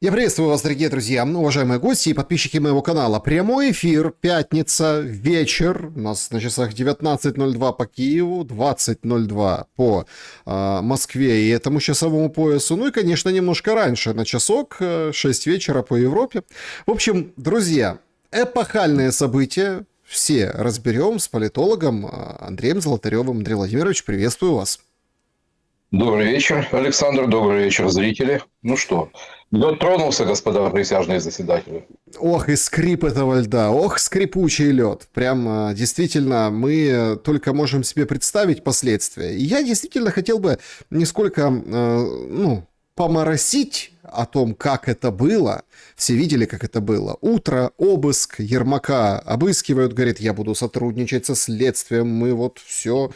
Я приветствую вас, дорогие друзья, уважаемые гости и подписчики моего канала. Прямой эфир, пятница, вечер. У нас на часах 19:02 по Киеву, 20:02 по Москве и этому часовому поясу. Ну и, конечно, немножко раньше, на часок, 6 вечера по Европе. В общем, друзья, эпохальные события. Все разберем с политологом Андреем Золотаревым. Андрей Владимирович, приветствую вас. Добрый вечер, Александр. Добрый вечер, зрители. Ну что, лед тронулся, господа присяжные заседатели. Ох, и скрип этого льда, ох, скрипучий лед. Прям действительно, мы только можем себе представить последствия. И я действительно хотел бы нисколько, поморосить о том, как это было. Все видели, как это было. Утро, обыск, Ермака обыскивают, говорит, я буду сотрудничать со следствием, мы вот все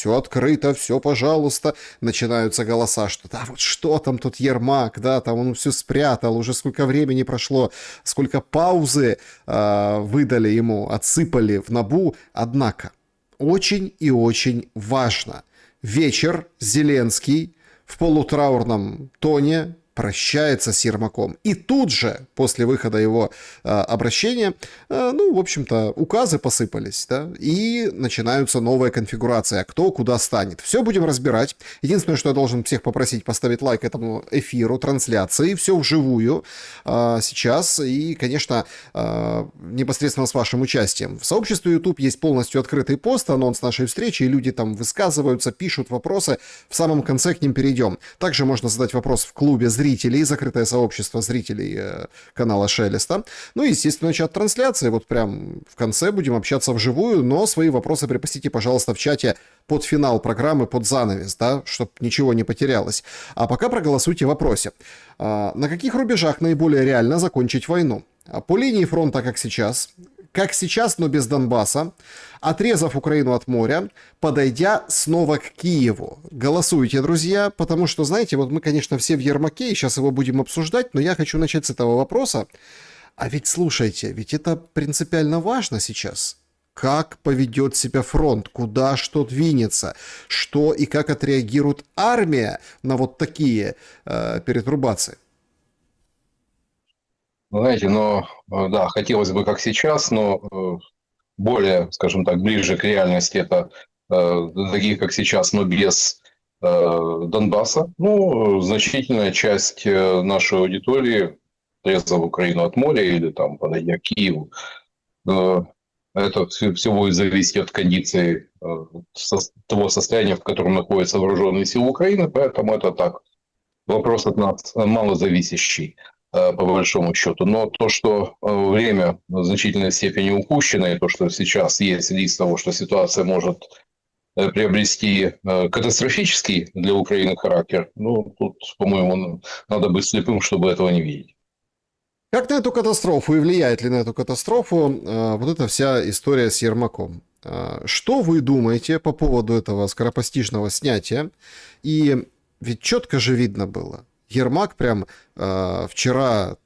открыто, все, пожалуйста. Начинаются голоса, что да, вот что там тут Ермак, да, там он все спрятал, уже сколько времени прошло, сколько паузы выдали ему, отсыпали в НАБУ. Однако, очень и очень важно. Вечер, Зеленский в полутраурном тоне прощается с Ермаком. И тут же, после выхода его обращения, в общем-то, указы посыпались, да, и начинаются новые конфигурации, кто куда станет. Все будем разбирать. Единственное, что я должен всех попросить поставить лайк этому эфиру, трансляции, все вживую сейчас, и, конечно, непосредственно с вашим участием. В сообществе YouTube есть полностью открытый пост, анонс нашей встречи, и люди там высказываются, пишут вопросы. В самом конце к ним перейдем. Также можно задать вопрос в клубе зрителей, закрытое сообщество зрителей канала Шелеста. Ну и, естественно, чат трансляции. Вот прям в конце будем общаться вживую, но свои вопросы припустите, пожалуйста, в чате под финал программы, под занавес, да, чтобы ничего не потерялось. А пока проголосуйте в вопросе. На каких рубежах наиболее реально закончить войну? По линии фронта, как сейчас, но без Донбасса, отрезав Украину от моря, подойдя снова к Киеву. Голосуйте, друзья, потому что, знаете, вот мы, конечно, все в Ермаке, и сейчас его будем обсуждать, но я хочу начать с этого вопроса. А ведь, слушайте, ведь это принципиально важно сейчас. Как поведет себя фронт, куда что двинется, что и как отреагирует армия на вот такие перетрубации. Знаете, да, хотелось бы как сейчас, но более, скажем так, ближе к реальности это такие, как сейчас, но без Донбасса. Ну, значительная часть нашей аудитории, отрезав Украину от моря или там подойдя к Киеву, это все будет зависеть от кондиции того состояния, в котором находятся вооруженные силы Украины, поэтому это так, вопрос от нас малозависящий, по большому счету. Но то, что время в значительной степени упущено, и то, что сейчас есть риск того, что ситуация может приобрести катастрофический для Украины характер, тут, по-моему, надо быть слепым, чтобы этого не видеть. Как на эту катастрофу и влияет ли на эту катастрофу вот эта вся история с Ермаком? Что вы думаете по поводу этого скоропостижного снятия? И ведь четко же видно было. Ермак прям вчера,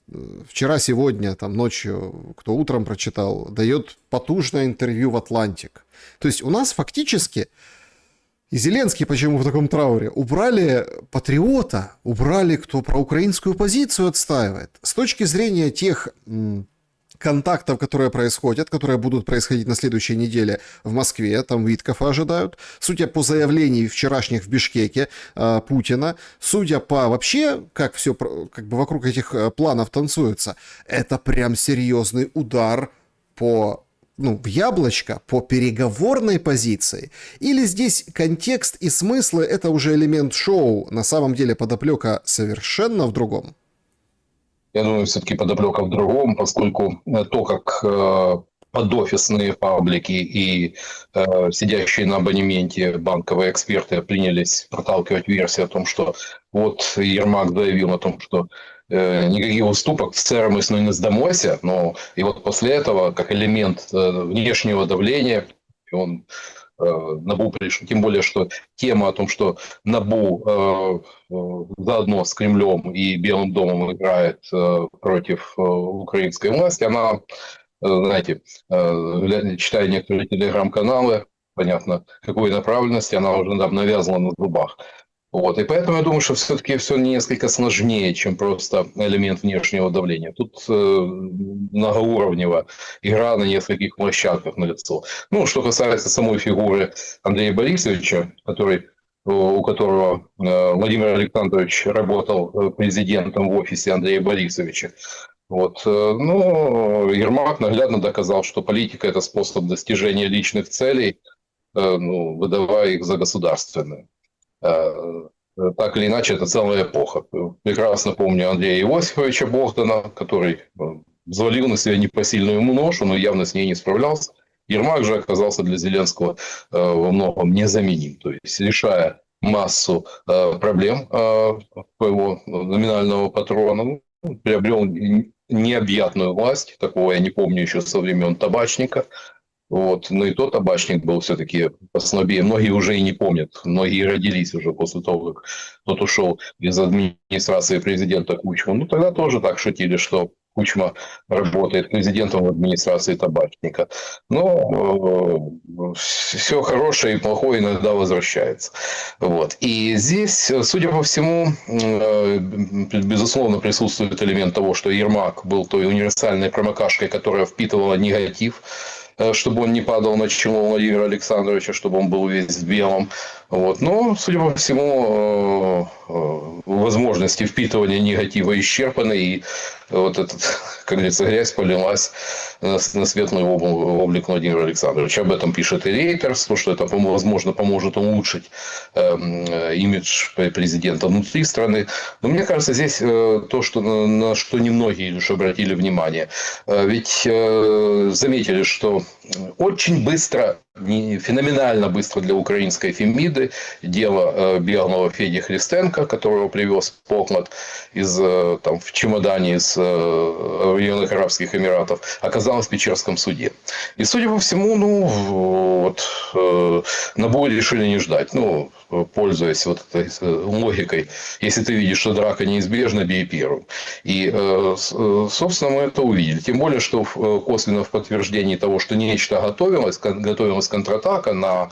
сегодня, там ночью, кто утром прочитал, дает потужное интервью в «Атлантик». То есть у нас фактически, и Зеленский почему в таком трауре, убрали патриота, убрали, кто проукраинскую позицию отстаивает. С точки зрения тех контактов, которые происходят, которые будут происходить на следующей неделе в Москве, там Виткофа ожидают, судя по заявлению вчерашних в Бишкеке Путина, судя по вообще, как все как бы вокруг этих планов танцуется, это прям серьезный удар в яблочко по переговорной позиции. Или здесь контекст и смыслы — это уже элемент шоу, на самом деле подоплека совершенно в другом? Я думаю, все-таки подоплека в другом, поскольку то, как подофисные паблики и сидящие на абонементе банковые эксперты принялись проталкивать версию о том, что вот Ермак заявил о том, что никаких уступок в ЦР мы не сдамося, но и вот после этого, как элемент внешнего давления, он НАБУ пришел, тем более, что тема о том, что НАБУ заодно с Кремлем и Белым домом играет против украинской власти, она, знаете, читая некоторые телеграм-каналы, понятно, какой направленности, она уже навязана на зубах. Вот. И поэтому я думаю, что все-таки все несколько сложнее, чем просто элемент внешнего давления. Тут многоуровневая игра на нескольких площадках налицо. Ну, что касается самой фигуры Андрея Борисовича, у которого Владимир Александрович работал президентом в офисе Андрея Борисовича. Вот. Ну, Ермак наглядно доказал, что политика – это способ достижения личных целей, ну, выдавая их за государственные. Так или иначе, это целая эпоха. Прекрасно помню Андрея Иосифовича Богдана, который взвалил на себя непосильную ему ношу, но явно с ней не справлялся. Ермак же оказался для Зеленского во многом незаменим, то есть решая массу проблем своего номинального патрона, приобрел необъятную власть, такого я не помню еще со времен Табачника. Вот. Но и тот табачник был все-таки послабее. Многие уже и не помнят. Многие родились уже после того, как тот ушел из администрации президента Кучма. Ну, тогда тоже так шутили, что Кучма работает президентом в администрации табачника. Но все хорошее и плохое иногда возвращается. Вот. И здесь, судя по всему, безусловно, присутствует элемент того, что Ермак был той универсальной промокашкой, которая впитывала негатив, чтобы он не падал на чело Владимира Александровича, чтобы он был весь в белом. Вот. Но, судя по всему, возможности впитывания негатива исчерпаны, и вот этот, как говорится, грязь полилась на светлый облик Владимира Александровича. Об этом пишет и Рейтерс, что это, возможно, поможет улучшить имидж президента внутри страны. Но мне кажется, здесь то, на что немногие лишь обратили внимание. Ведь заметили, что очень быстро, феноменально быстро для украинской Фемиды дело бедного Феди Христенко, которого привез Поклад в чемодане из Объединенных Арабских Эмиратов, оказалось в Печерском суде. И, судя по всему, на бой решили не ждать. Пользуясь вот этой логикой, если ты видишь, что драка неизбежна, бей первым. И, собственно, мы это увидели. Тем более, что косвенно в подтверждении того, что нечто готовилась контратака на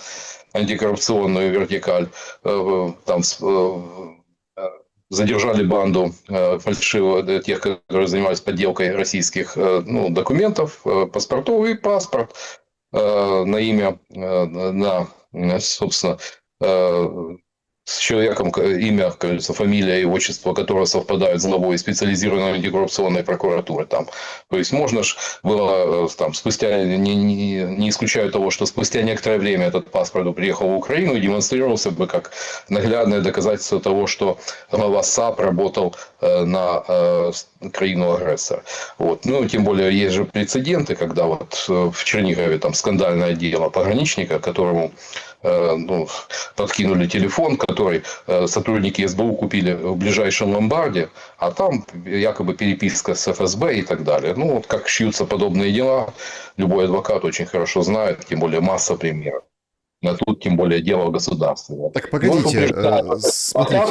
антикоррупционную вертикаль, там задержали банду тех, которые занимались подделкой российских документов, паспортов, и паспорт на имя, собственно, с человеком, имя, кажется, фамилия и отчество, которое совпадают с главой специализированной антикоррупционной прокуратуры. Там. То есть можно же было спустя, не исключаю того, что спустя некоторое время этот паспорт приехал в Украину и демонстрировался бы как наглядное доказательство того, что глава САП работал на краину-агрессора. Вот. Ну, тем более, есть же прецеденты, когда вот в Чернигове там скандальное дело пограничника, которому подкинули телефон, который сотрудники СБУ купили в ближайшем ломбарде, а там якобы переписка с ФСБ и так далее. Ну, вот как шьются подобные дела, любой адвокат очень хорошо знает, тем более масса примеров. А тут, тем более, дело государственное. Так, погодите, смотрите.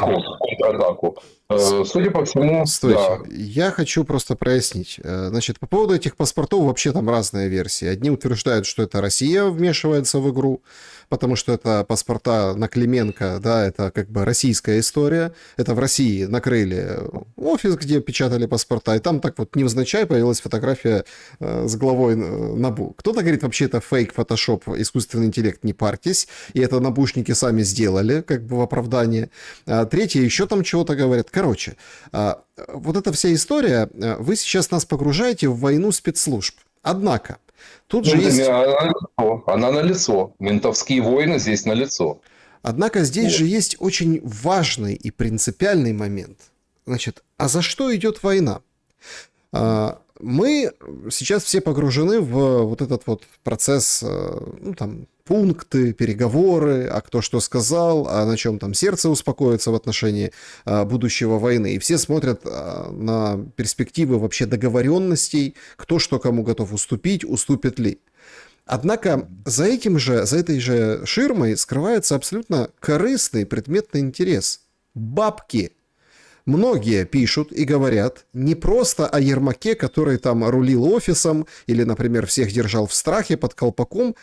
Атаку. Судя по всему, Стойте, да. я хочу просто прояснить. Значит, по поводу этих паспортов вообще там разные версии. Одни утверждают, что это Россия вмешивается в игру, потому что это паспорта на Клименко, да, это как бы российская история. Это в России накрыли офис, где печатали паспорта, и там так вот невзначай появилась фотография с главой НАБУ. Кто-то говорит, вообще это фейк, фотошоп, искусственный интеллект, не парьтесь, и это набушники сами сделали, как бы в оправдание. Третьи еще там чего-то говорят. Короче, вот эта вся история, вы сейчас нас погружаете в войну спецслужб. Однако, тут же есть... Она налицо. Ментовские войны здесь налицо. Однако здесь же есть очень важный и принципиальный момент. Значит, а за что идет война? Мы сейчас все погружены в вот этот вот процесс, пункты, переговоры, а кто что сказал, а на чем там сердце успокоится в отношении будущего войны. И все смотрят на перспективы вообще договоренностей, кто что кому готов уступить, уступит ли. Однако за этой же ширмой скрывается абсолютно корыстный предметный интерес. Бабки. Многие пишут и говорят не просто о Ермаке, который там рулил офисом или, например, всех держал в страхе под колпаком.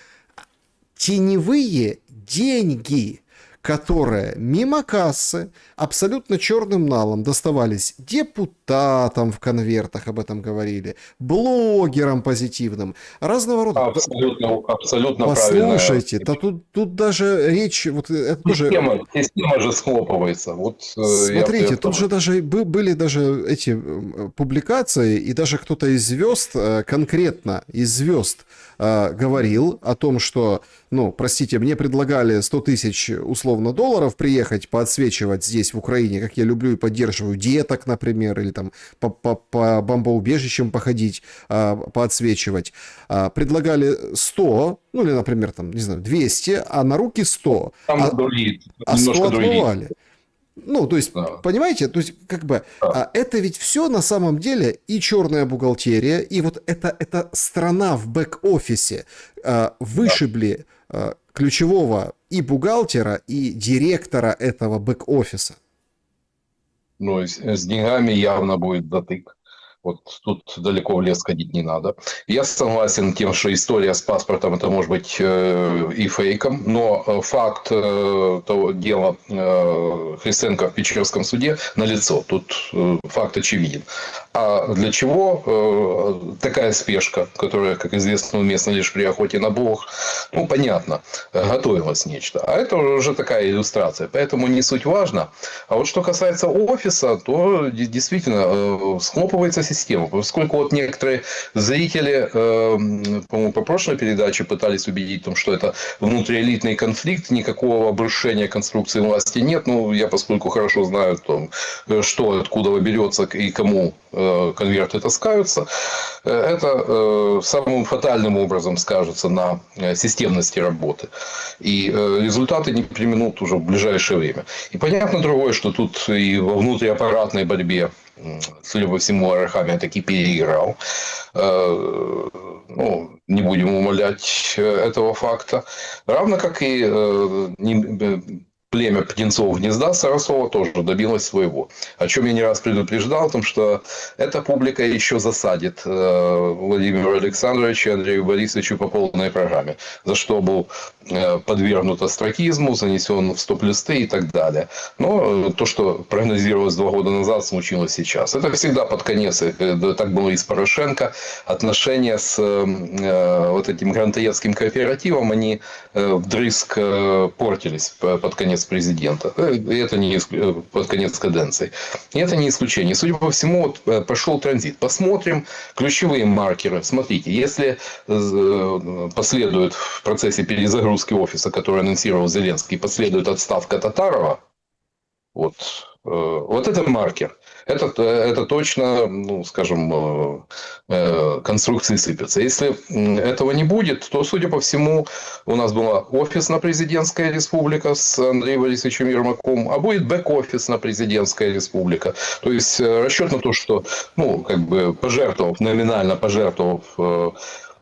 Теневые деньги, которые мимо кассы абсолютно черным налом доставались депутатам в конвертах, об этом говорили, блогерам позитивным, разного рода. Абсолютно правильно. Послушайте, да тут даже речь, вот это тоже... Система же схлопывается. Вот, Смотрите, тут же даже были даже эти публикации, и даже кто-то из звезд, конкретно из звезд, говорил о том, что, ну, простите, мне предлагали 100 тысяч условно долларов приехать поотсвечивать здесь, в Украине, как я люблю и поддерживаю деток, например, или там по бомбоубежищам походить, поотсвечивать. Предлагали 100, ну, или, например, там, не знаю, 200, а на руки 100. Там другие, 100 отмывали. Ну, то есть, да. понимаете, то есть, как бы, это ведь все на самом деле и черная бухгалтерия, и вот эта страна в бэк-офисе вышибли ключевого и бухгалтера, и директора этого бэк-офиса. Ну, с деньгами явно будет затык. Вот тут далеко в лес ходить не надо. Я согласен тем, что история с паспортом это может быть и фейком, но факт того дела Христенко в Печерском суде налицо. Тут факт очевиден. А для чего такая спешка, которая, как известно, уместна лишь при охоте на блох? Ну, понятно, готовилось нечто. А это уже такая иллюстрация. Поэтому не суть важно. А вот что касается офиса, то действительно схлопывается система. Поскольку вот некоторые зрители, по-моему, по прошлой передаче пытались убедить в том, что это внутриэлитный конфликт, никакого обрушения конструкции власти нет. Ну, я поскольку хорошо знаю, что откуда берется и кому конверты таскаются, это самым фатальным образом скажется на системности работы. И результаты не применут уже в ближайшее время. И понятно другое, что тут и во внутриаппаратной борьбе, судя по всему, Арахамия таки переиграл. Ну, не будем умалять этого факта. Равно как и племя птенцов гнезда Сарасова тоже добилось своего. О чем я не раз предупреждал, о том, что эта публика еще засадит Владимира Александровича и Андрею Борисовичу по полной программе. За что был подвергнут остракизму, занесен в стоп-листы и так далее. Но то, что прогнозировалось 2 года назад, случилось сейчас. Это всегда под конец, так было и с Порошенко, отношения с вот этим грантоедским кооперативом, они вдрызг портились под конец президента. И это не под конец каденции. И это не исключение. Судя по всему, вот пошел транзит. Посмотрим ключевые маркеры. Смотрите, если последует в процессе перезагрузки офиса, который анонсировал Зеленский, последует отставка Татарова, вот это маркер. Это точно, ну, скажем, конструкции сыпятся. Если этого не будет, то, судя по всему, у нас была офисно-президентская республика с Андреем Борисовичем Ермаком, а будет бэк-офисно президентская республика. То есть расчет на то, что, ну, как бы номинально пожертвовав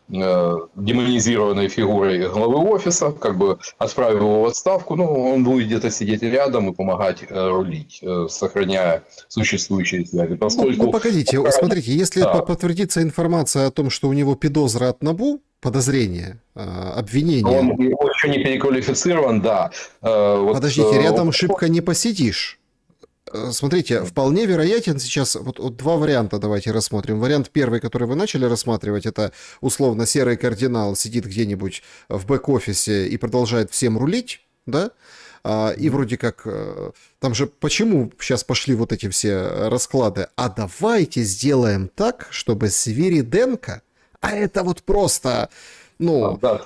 демонизированной фигурой главы офиса, как бы отправив его в отставку, ну, он будет где-то сидеть рядом и помогать рулить, сохраняя существующие связи. Поскольку... Ну, погодите, смотрите, если подтвердится информация о том, что у него подозра от НАБУ, подозрение, обвинение... Он еще не переквалифицирован, да. Подождите, рядом шибко не посидишь. Смотрите, вполне вероятен сейчас, вот 2 варианта давайте рассмотрим. Вариант первый, который вы начали рассматривать, это условно серый кардинал сидит где-нибудь в бэк-офисе и продолжает всем рулить, да? И вроде как, там же почему сейчас пошли вот эти все расклады? А давайте сделаем так, чтобы Свириденко, а это вот просто, ну... Да,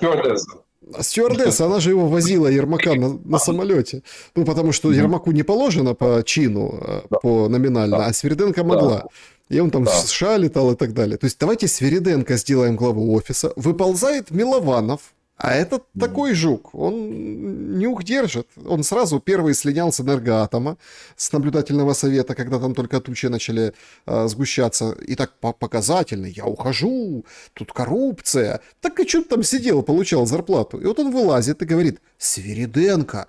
стюардесса, она же его возила, Ермака, на самолете. Ну, потому что Ермаку не положено по чину, по номинально, а Свириденко могла. И он там в США летал и так далее. То есть давайте Свириденко сделаем главу офиса. Выползает Милованов, а этот такой жук, он нюх держит. Он сразу первый слинял с Энергоатома, с наблюдательного совета, когда там только тучи начали сгущаться. И так показательно, я ухожу, тут коррупция. Так и что там сидел, получал зарплату. И вот он вылазит и говорит: Свириденко,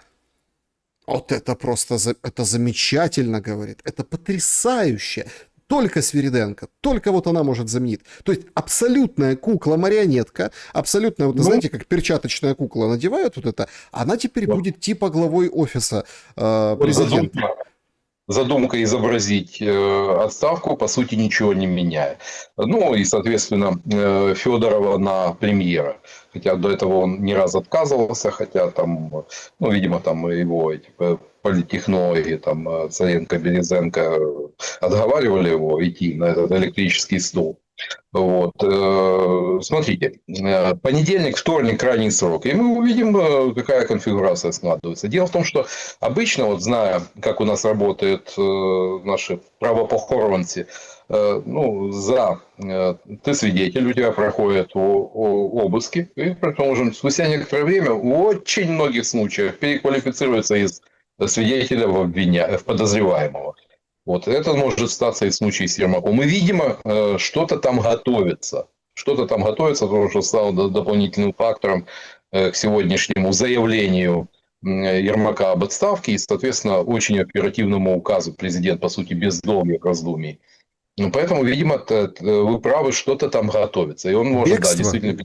вот это просто, это замечательно, говорит, это потрясающе. только Свириденко, только вот она может заменить. То есть абсолютная кукла-марионетка, абсолютная, вот Ну, знаете, как перчаточная кукла надевают вот это, она теперь вот, будет типа главой офиса вот президента. задумка изобразить отставку, по сути, ничего не меняя. Ну и, соответственно, Федорова на премьера. Хотя до этого он не раз отказывался, хотя там, ну, видимо, там его эти политтехнологи, там Царенко, Березенко отговаривали его идти на этот электрический стул. Вот. Смотрите, понедельник, вторник, крайний срок. И мы увидим, какая конфигурация складывается. Дело в том, что обычно, вот зная, как у нас работают наши правопохоронцы, ну, ты свидетель, у тебя проходят обыски, и, предположим, спустя некоторое время в очень многих случаях переквалифицируется из свидетеля в подозреваемого. Вот это может статься и в случае с Ермаком. И, видимо, что-то там готовится. Что-то там готовится, потому что стало дополнительным фактором к сегодняшнему заявлению Ермака об отставке и, соответственно, очень оперативному указу президента, по сути, без долгих раздумий. Ну, поэтому, видимо, вы правы, что-то там готовится. И он может, да, Бегство. действительно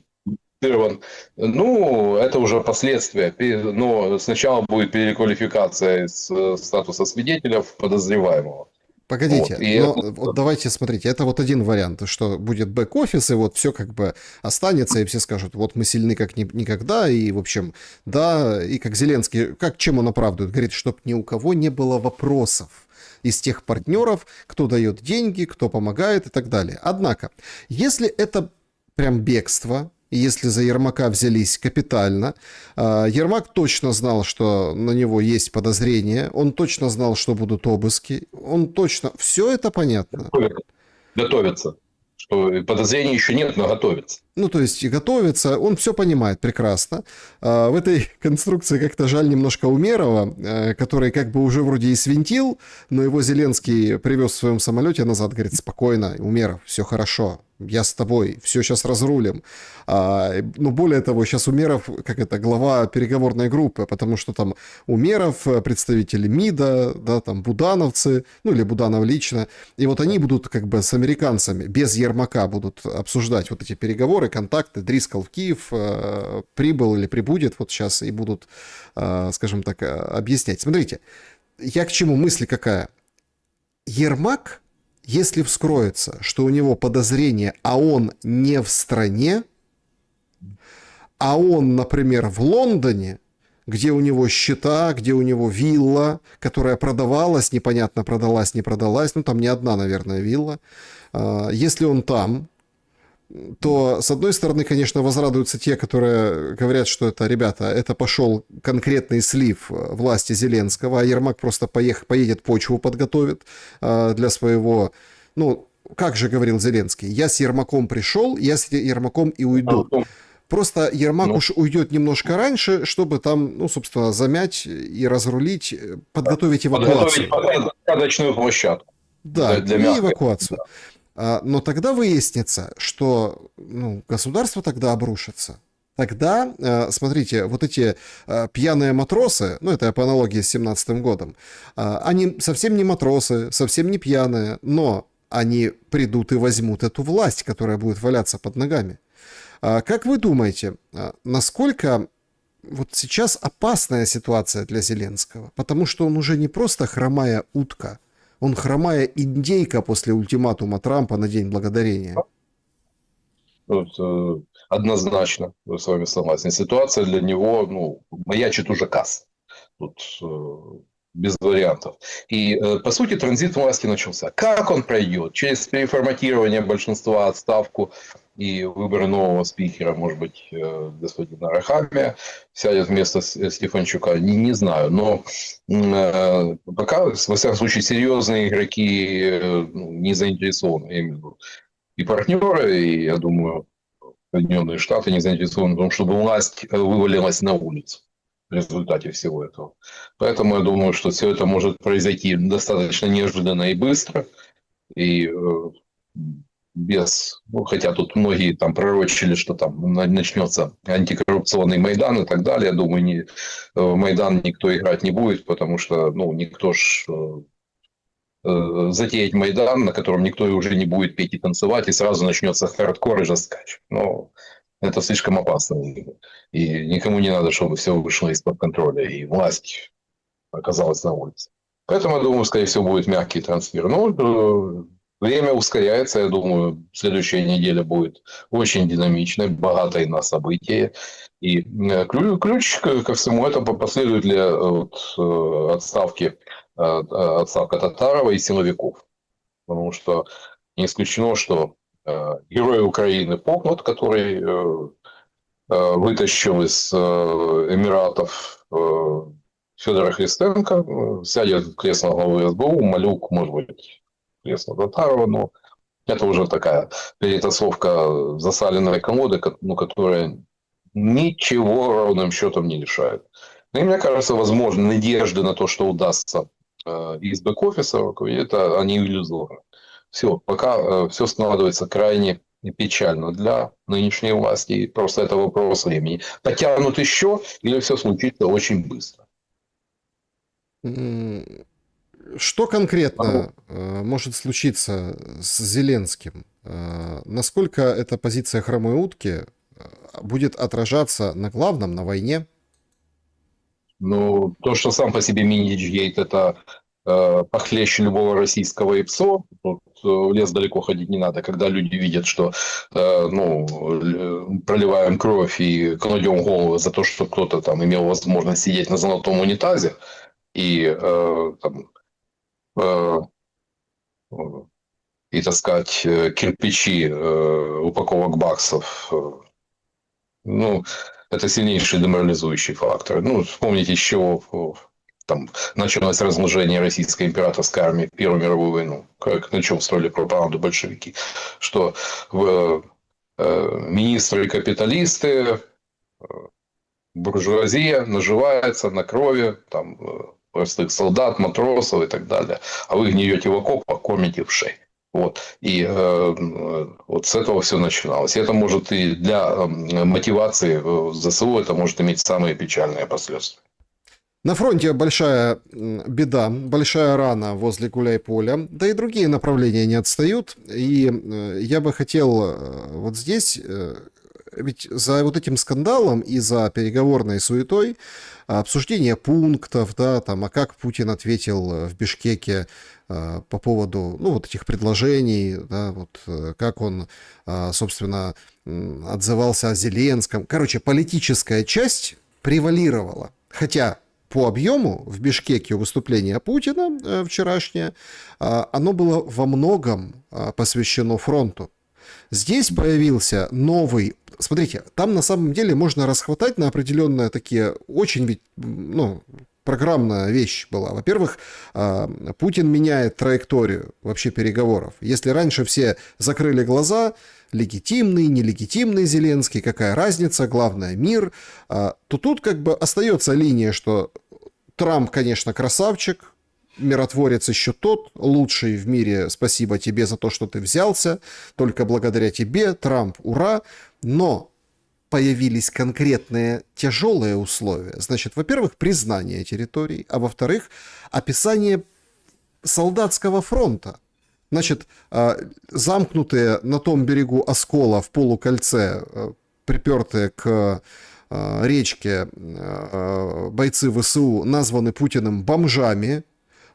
переквалифицирован. Ну, это уже последствия. Но сначала будет переквалификация с статуса свидетеля в подозреваемого. Вот. Погодите, И но это, вот давайте смотрите, это вот один вариант, что будет бэк-офис, и вот все как бы останется, и все скажут, вот мы сильны как никогда, и, в общем, да, и как Зеленский, как чем он оправдывает, говорит, чтобы ни у кого не было вопросов из тех партнеров, кто дает деньги, кто помогает и так далее. Однако, если это прям бегство, если за Ермака взялись капитально, Ермак точно знал, что на него есть подозрения, он точно знал, что будут обыски, он точно... Все это понятно. готовится. Что подозрений еще нет, но готовится. Ну, то есть и готовится, он все понимает прекрасно. В этой конструкции как-то жаль немножко Умерова, который как бы уже вроде и свинтил, но его Зеленский привез в своем самолете назад, говорит, спокойно, Умеров, все хорошо, я с тобой, все сейчас разрулим. Но более того, сейчас Умеров, как это, глава переговорной группы, потому что там Умеров, представители МИДа, да, там будановцы, ну или Буданов лично, и вот они будут как бы с американцами, без Ермака будут обсуждать вот эти переговоры, контакты. Дрискал в Киев прибыл или прибудет вот сейчас и будут, скажем так, объяснять. Смотрите, я к чему мысль какая? Ермак, если вскроется, что у него подозрение, а он не в стране, а он, например, в Лондоне, где у него счета, где у него вилла, которая продавалась, непонятно, продалась, не продалась, ну, там не одна, наверное, вилла. Если он там, то, с одной стороны, конечно, возрадуются те, которые говорят, что это, ребята, это пошел конкретный слив власти Зеленского, а Ермак просто поедет почву подготовит для своего... Ну, как же говорил Зеленский, я с Ермаком пришел, я с Ермаком и уйду. Просто Ермак уж уйдет немножко раньше, чтобы там, ну, собственно, замять и разрулить, подготовить эвакуацию. Подготовить посадочную площадку. Да, Для и мягкой. эвакуацию. Но тогда выяснится, что государство тогда обрушится. Тогда, смотрите, вот эти пьяные матросы, ну это я по аналогии с 17-м годом, они совсем не матросы, совсем не пьяные, но они придут и возьмут эту власть, которая будет валяться под ногами. Как вы думаете, насколько вот сейчас опасная ситуация для Зеленского? Потому что он уже не просто хромая утка, он хромая индейка после ультиматума Трампа на День Благодарения. Однозначно с вами согласен. Ситуация для него, маячит уже касс. Тут без вариантов. И, по сути, транзит власти начался. Как он пройдет? Через переформатирование большинства, отставку и выборы нового спикера, может быть, господина Рахамия сядет вместо Стефанчука, не знаю. Но пока, во всяком случае, серьезные игроки не заинтересованы. Я имею в виду и партнеры, и, я думаю, Соединенные Штаты не заинтересованы в том, чтобы власть вывалилась на улицу в результате всего этого. Поэтому я думаю, что все это может произойти достаточно неожиданно и быстро. И хотя тут многие там пророчили, что там начнется антикоррупционный Майдан и так далее. Я думаю, в Майдан никто играть не будет, потому что никто ж затеять Майдан, на котором никто уже не будет петь и танцевать, и сразу начнется хардкор и жесткач. Но это слишком опасно. И никому не надо, чтобы все вышло из-под контроля, и власть оказалась на улице. Поэтому, я думаю, скорее всего, будет мягкий трансфер. Но время ускоряется. Я думаю, следующая неделя будет очень динамичной, богатой на события. И ключ ко всему этому последует ли отставка Татарова и силовиков. Потому что не исключено, что герой Украины Похнут, который вытащил из Эмиратов Федора Христенко, сядет в кресло главы СБУ, Малюк, может быть, кресло Татарова, но это уже такая перетасовка засаленной комоды, которая ничего ровным счетом не решает. Ну, и мне кажется, возможно, надежды на то, что удастся из бэк-офиса руководить, это они иллюзорны. Все, пока все складывается крайне печально для нынешней власти. И просто это вопрос времени. Потянут еще или все случится очень быстро? Что конкретно может случиться с Зеленским? Насколько эта позиция хромой утки будет отражаться на главном, на войне? Ну, то, что сам по себе Миничгейт, это похлеще любого российского ИПСО. Тут в лес далеко ходить не надо. Когда люди видят, что проливаем кровь и кладем головы за то, что кто-то там имел возможность сидеть на золотом унитазе и таскать кирпичи упаковок баксов. Ну, это сильнейший деморализующий фактор. Ну, вспомните, с чего там началось разложение российской императорской армии в Первую мировую войну. На чем строили пропаганду большевики. Что министры-капиталисты, буржуазия наживается на крови там, простых солдат, матросов и так далее. А вы гниете в окопах, кормите вшей. Вот. И вот с этого все начиналось. И это может и для мотивации в ЗСУ это может иметь самые печальные последствия. На фронте большая беда, большая рана возле Гуляйполя, да и другие направления не отстают. И я бы хотел вот здесь, ведь за вот этим скандалом и за переговорной суетой, обсуждение пунктов, да, там, а как Путин ответил в Бишкеке по поводу, ну, вот этих предложений, да, вот как он, собственно, отзывался о Зеленском. Короче, политическая часть превалировала. Хотя по объему в Бишкеке выступление Путина вчерашнее, оно было во многом посвящено фронту. Здесь появился новый... Смотрите, там на самом деле можно расхватать на определенные такие очень ведь, ну, программная вещь была. Во-первых, Путин меняет траекторию вообще переговоров. Если раньше все закрыли глаза, легитимный, нелегитимный Зеленский, какая разница, главное мир, то тут как бы остается линия, что Трамп, конечно, красавчик, миротворец еще тот, лучший в мире, спасибо тебе за то, что ты взялся, только благодаря тебе, Трамп, ура, но появились конкретные тяжелые условия. Значит, во-первых, признание территорий, а во-вторых, описание солдатского фронта. Значит, замкнутые на том берегу Оскола в полукольце, припертые к речке бойцы ВСУ названы Путиным бомжами,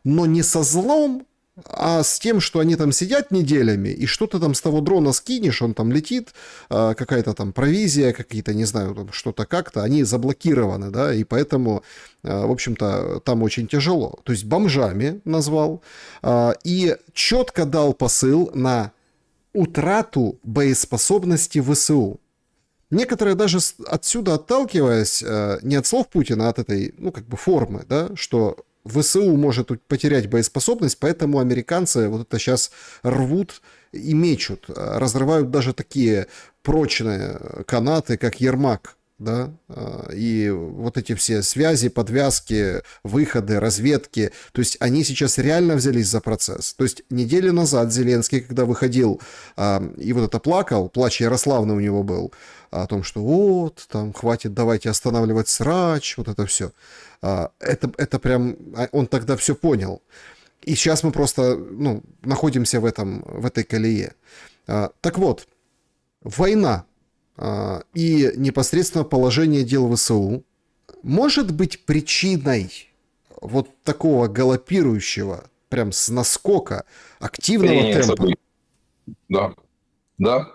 но не со злом, а с тем, что они там сидят неделями, и что-то там с того дрона скинешь, он там летит, какая-то там провизия, какие-то, не знаю, там что-то как-то, они заблокированы, да, и поэтому, в общем-то, там очень тяжело. То есть бомжами назвал, и четко дал посыл на утрату боеспособности ВСУ. Некоторые даже отсюда отталкиваясь, не от слов Путина, а от этой, ну, как бы формы, да, что ВСУ может потерять боеспособность, поэтому американцы вот это сейчас рвут и мечут, разрывают даже такие прочные канаты, как Ермак, да, и вот эти все связи, подвязки, выходы, разведки, то есть они сейчас реально взялись за процесс. То есть неделю назад Зеленский, когда выходил и вот это плакал, плач Ярославны у него был, о том, что вот, там, хватит, давайте останавливать срач, вот это все. Это прям, он тогда все понял. И сейчас мы просто находимся в этой колее. Так вот, война и непосредственно положение дел в ВСУ может быть причиной вот такого галопирующего, прям с наскока, активного темпа? Да, да.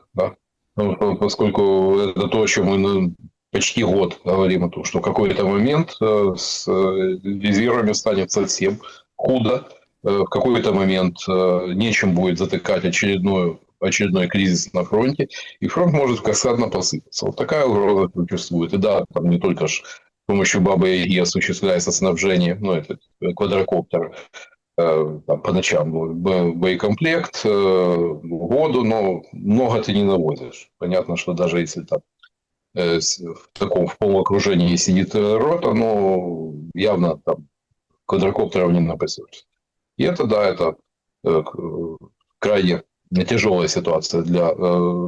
Ну, поскольку это то, о чем мы почти год говорим, о том, что в какой-то момент с резервами станет совсем худо, в какой-то момент нечем будет затыкать очередной кризис на фронте, и фронт может каскадно посыпаться. Вот такая угроза существует. И да, там не только с помощью Бабы-Яги осуществляется снабжение, это квадрокоптер, там, по ночам боекомплект, воду, но много ты не навозишь. Понятно, что даже если там в полуокружении сидит рота, но явно там квадрокоптеров не напасешься. И это, да, это крайне тяжелая ситуация для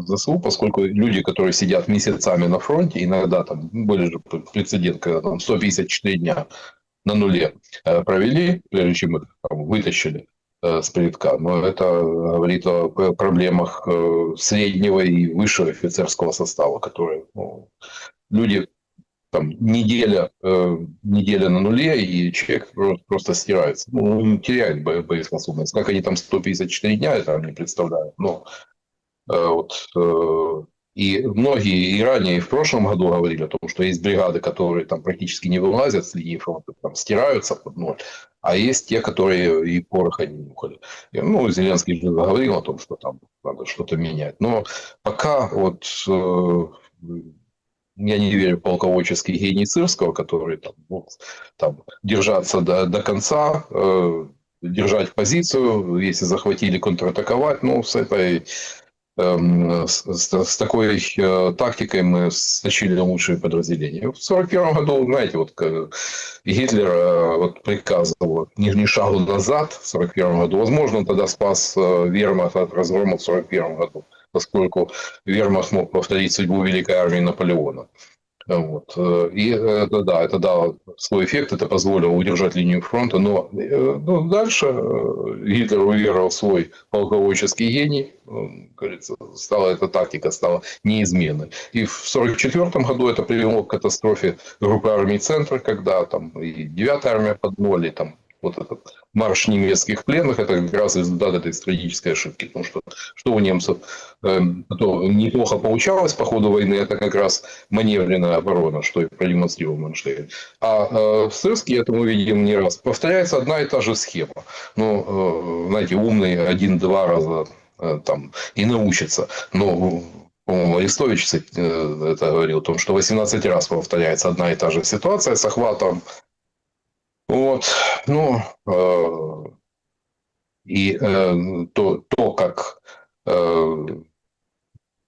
ЗСУ, поскольку люди, которые сидят месяцами на фронте, иногда там были же прецеденты, когда там 154 дня на нуле провели, прежде чем их там вытащили с передка. Но это говорит о проблемах среднего и высшего офицерского состава, которые люди там неделя на нуле, и человек просто стирается. Он теряет боеспособность. Как они там 154 дня, это не представляют. Но и многие и ранее, и в прошлом году говорили о том, что есть бригады, которые там практически не вылазят с линии фронта, там стираются под ноль, а есть те, которые и пороха не нюхали. Зеленский же говорил о том, что там надо что-то менять. Но пока я не верю в полководческий гений Сырского, который там держаться до конца, держать позицию, если захватили, контратаковать. С такой тактикой мы стащили лучшие подразделения. В 1941 году, знаете, Гитлер приказывал ни шагу назад в 1941 году. Возможно, он тогда спас вермахт от разгрома в 1941 году, поскольку вермахт мог повторить судьбу Великой армии Наполеона. И это дало свой эффект, это позволило удержать линию фронта, но дальше Гитлер уверовал в свой полководческий гений, говорится, эта тактика стала неизменной. И в 1944 году это привело к катастрофе группы армий «Центр», когда там и 9-я армия под ноль, и там этот марш немецких пленных, это как раз результат этой стратегической ошибки. Потому что у немцев неплохо получалось по ходу войны, это как раз маневренная оборона, что и продемонстрировал Манштейн. А в Сырске, это мы видим не раз, повторяется одна и та же схема. Знаете, умный 1-2 раза там и научится. Но по-моему, Арестович это говорил о том, что 18 раз повторяется одна и та же ситуация с охватом. Как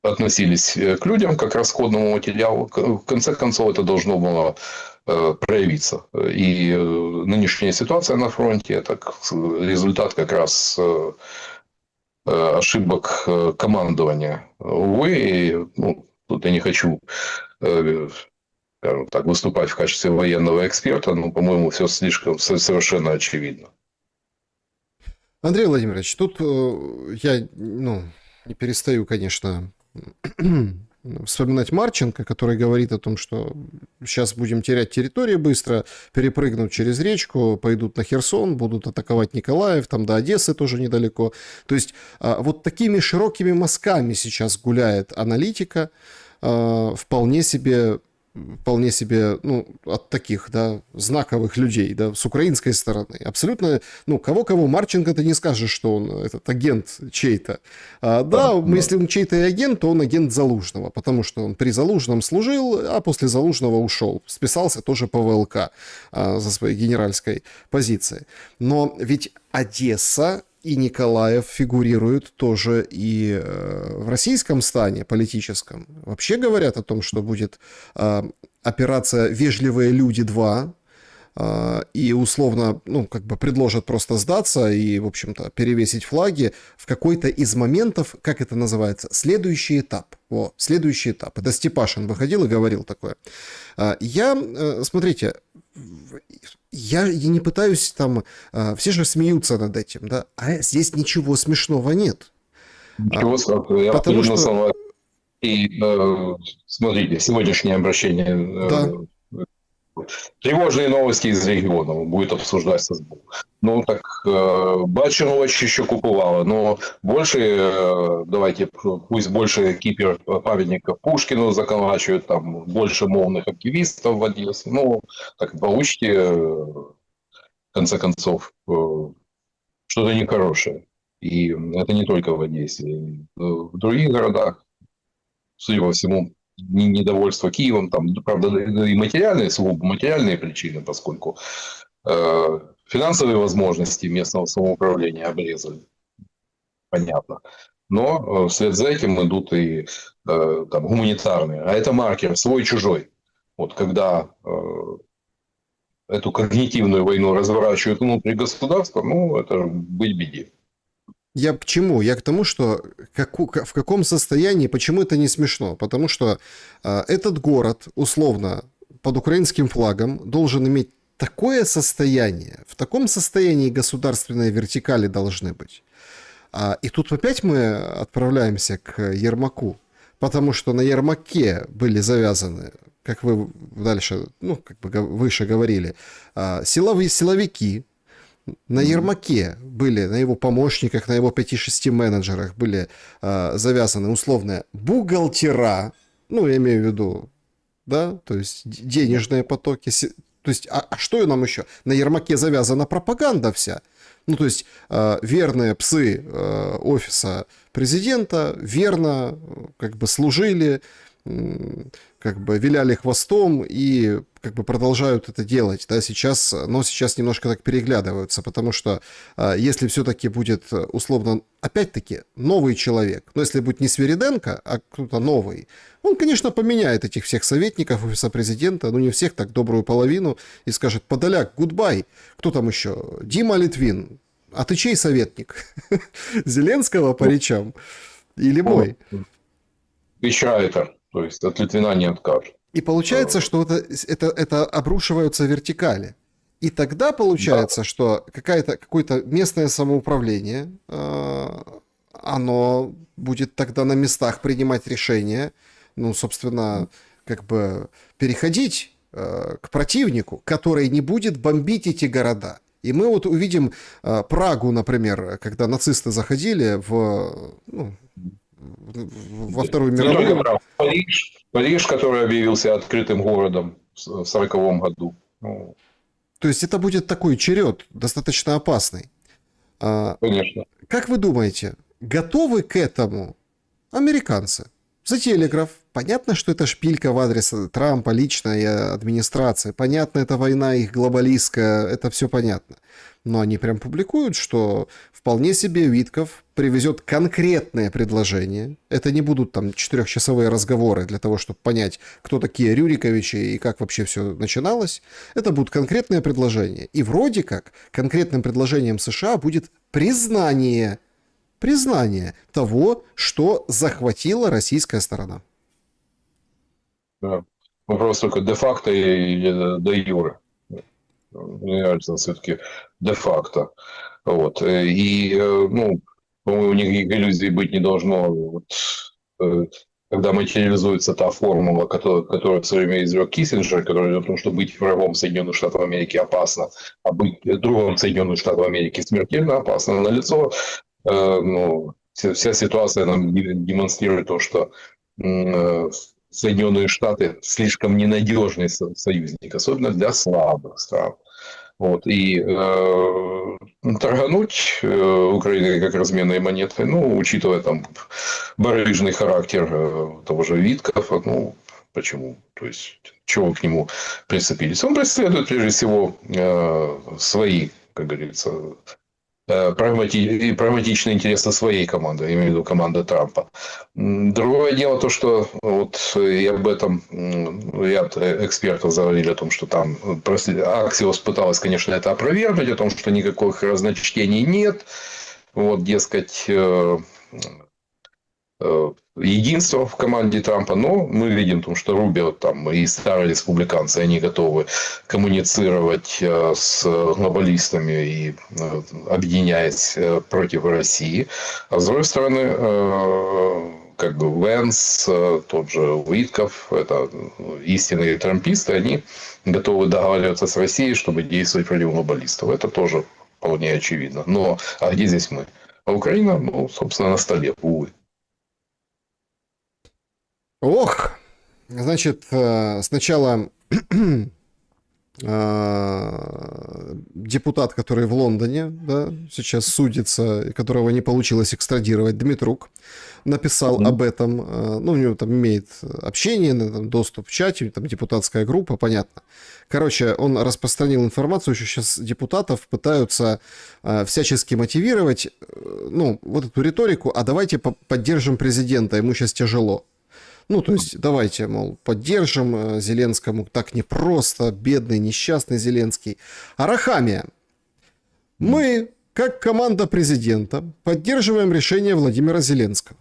относились к людям, как к расходному материалу, в конце концов, это должно было проявиться. И нынешняя ситуация на фронте – это результат как раз ошибок командования. Увы, тут я не хочу, скажем так, выступать в качестве военного эксперта, но, по-моему, все слишком совершенно очевидно. Андрей Владимирович, тут я не перестаю, конечно, вспоминать Марченко, который говорит о том, что сейчас будем терять территории быстро, перепрыгнут через речку, пойдут на Херсон, будут атаковать Николаев, там до Одессы тоже недалеко. То есть вот такими широкими мазками сейчас гуляет аналитика, вполне себе от таких, знаковых людей, с украинской стороны. Абсолютно, кого-кого, Марченко ты не скажешь, что он этот агент чей-то. Если он чей-то агент, то он агент Залужного, потому что он при Залужном служил, а после Залужного ушел. Списался тоже по ВЛК за своей генеральской позицией. Но ведь Одесса и Николаев фигурируют тоже и в российском стане политическом. Вообще говорят о том, что будет операция «Вежливые люди-2», и условно, предложат просто сдаться и, в общем-то, перевесить флаги в какой-то из моментов, как это называется, следующий этап. Следующий этап. Это Степашин выходил и говорил такое. Смотрите, я и не пытаюсь там... Все же смеются над этим, да? А здесь ничего смешного нет. Ничего страшного, я Потому абсолютно что, согласен. И смотрите, сегодняшнее обращение, да, тревожные новости из регионов будет обсуждаться с Богом. Ну так бачину еще купувала, но больше, давайте, пусть больше кипер памятников Пушкину заколачивают, там больше мовных активистов в Одессе. Ну, так получите, в конце концов, что-то нехорошее. И это не только в Одессе, и в других городах, судя по всему, недовольство Киевом, там, правда, и материальные, сугубо материальные причины, поскольку финансовые возможности местного самоуправления обрезали, понятно. Но вслед за этим идут и там, гуманитарные. А это маркер свой-чужой. Вот когда эту когнитивную войну разворачивают внутри государства, ну, это быть беде. я к чему? Я к тому, что в каком состоянии, почему это не смешно? Потому что этот город, условно, под украинским флагом должен иметь такое состояние, в таком состоянии государственные вертикали должны быть. И тут опять мы отправляемся к Ермаку, потому что на Ермаке были завязаны, как вы дальше, ну, как бы выше говорили, силовики. На Ермаке были, на его помощниках, на его 5-6 менеджерах были завязаны условные бухгалтера, ну, я имею в виду, да, то есть денежные потоки. То есть, а что нам еще? На Ермаке завязана пропаганда вся. Ну, то есть, верные псы офиса президента верно как бы служили, как бы виляли хвостом и как бы продолжают это делать, да, сейчас, но сейчас немножко так переглядываются, потому что если все-таки будет условно, опять-таки, новый человек, но если будет не Свириденко, а кто-то новый, он, конечно, поменяет этих всех советников офиса президента, ну не всех, так добрую половину, и скажет: Подоляк, гудбай, кто там еще? Дима Литвин, а ты чей советник? Зеленского по речам или мой? Еще это. То есть от Литвина не откажет. И получается, что это обрушиваются вертикали. И тогда получается, что какое-то местное самоуправление, оно будет тогда на местах принимать решения, ну, собственно, как бы переходить к противнику, который не будет бомбить эти города. И мы вот увидим Прагу, например, когда нацисты заходили во Вторую мировую. Париж, который объявился открытым городом в 1940 году. То есть это будет такой черед, достаточно опасный. Конечно. Как вы думаете, готовы к этому американцы? За телеграф. Понятно, что это шпилька в адрес Трампа лично и администрации. Понятно, это война их глобалистская, это все понятно. Но они прям публикуют, что вполне себе Витков привезет конкретные предложения. Это не будут там 4-часовые разговоры для того, чтобы понять, кто такие Рюриковичи и как вообще все начиналось. Это будут конкретные предложения. И вроде как конкретным предложением США будет признание того, что захватила российская сторона. Да. Вопрос только де-факто или де-юре. Мне кажется, все-таки де-факто. Вот. И, ну, по-моему, никаких иллюзий быть не должно. Вот, когда материализуется та формула, которую в свое время изрек Киссинджер, которая говорит о том, что быть врагом Соединенных Штатов Америки опасно, а быть другом Соединенных Штатов Америки смертельно опасно. Налицо, ну, вся ситуация нам демонстрирует то, что Соединенные Штаты слишком ненадежный союзник, особенно для слабых стран. Вот. И торгануть Украиной как разменной монетой, ну, учитывая там барыжный характер того же Виткова, ну, почему? То есть, чего к нему прицепились? Он преследует, прежде всего, свои, как говорится, прагматичные интересы своей команды, я имею в виду команды Трампа. Другое дело то, что вот и об этом ряд экспертов говорили о том, что там Аксиос пыталась, конечно, это опровергнуть, о том, что никаких разночтений нет. Вот, дескать, единства в команде Трампа, но мы видим, что Рубио там и старые республиканцы, они готовы коммуницировать с глобалистами и объединяясь против России. А с другой стороны, как бы Венс, тот же Уитков, это истинные трамписты, они готовы договариваться с Россией, чтобы действовать против глобалистов. Это тоже вполне очевидно. Но а где здесь мы? А Украина, ну, собственно, на столе, увы. Ох, значит, сначала депутат, который в Лондоне, да, сейчас судится, и которого не получилось экстрадировать, Дмитрук, написал об этом. Ну, у него там имеет общение, там, доступ в чате, там депутатская группа, понятно. Короче, он распространил информацию, что сейчас депутатов пытаются всячески мотивировать, ну, вот эту риторику, а давайте поддержим президента, ему сейчас тяжело. Ну, то есть, давайте, мол, поддержим Зеленскому, так непросто, бедный, несчастный Зеленский. Арахамия. Мы, как команда президента, поддерживаем решение Владимира Зеленского.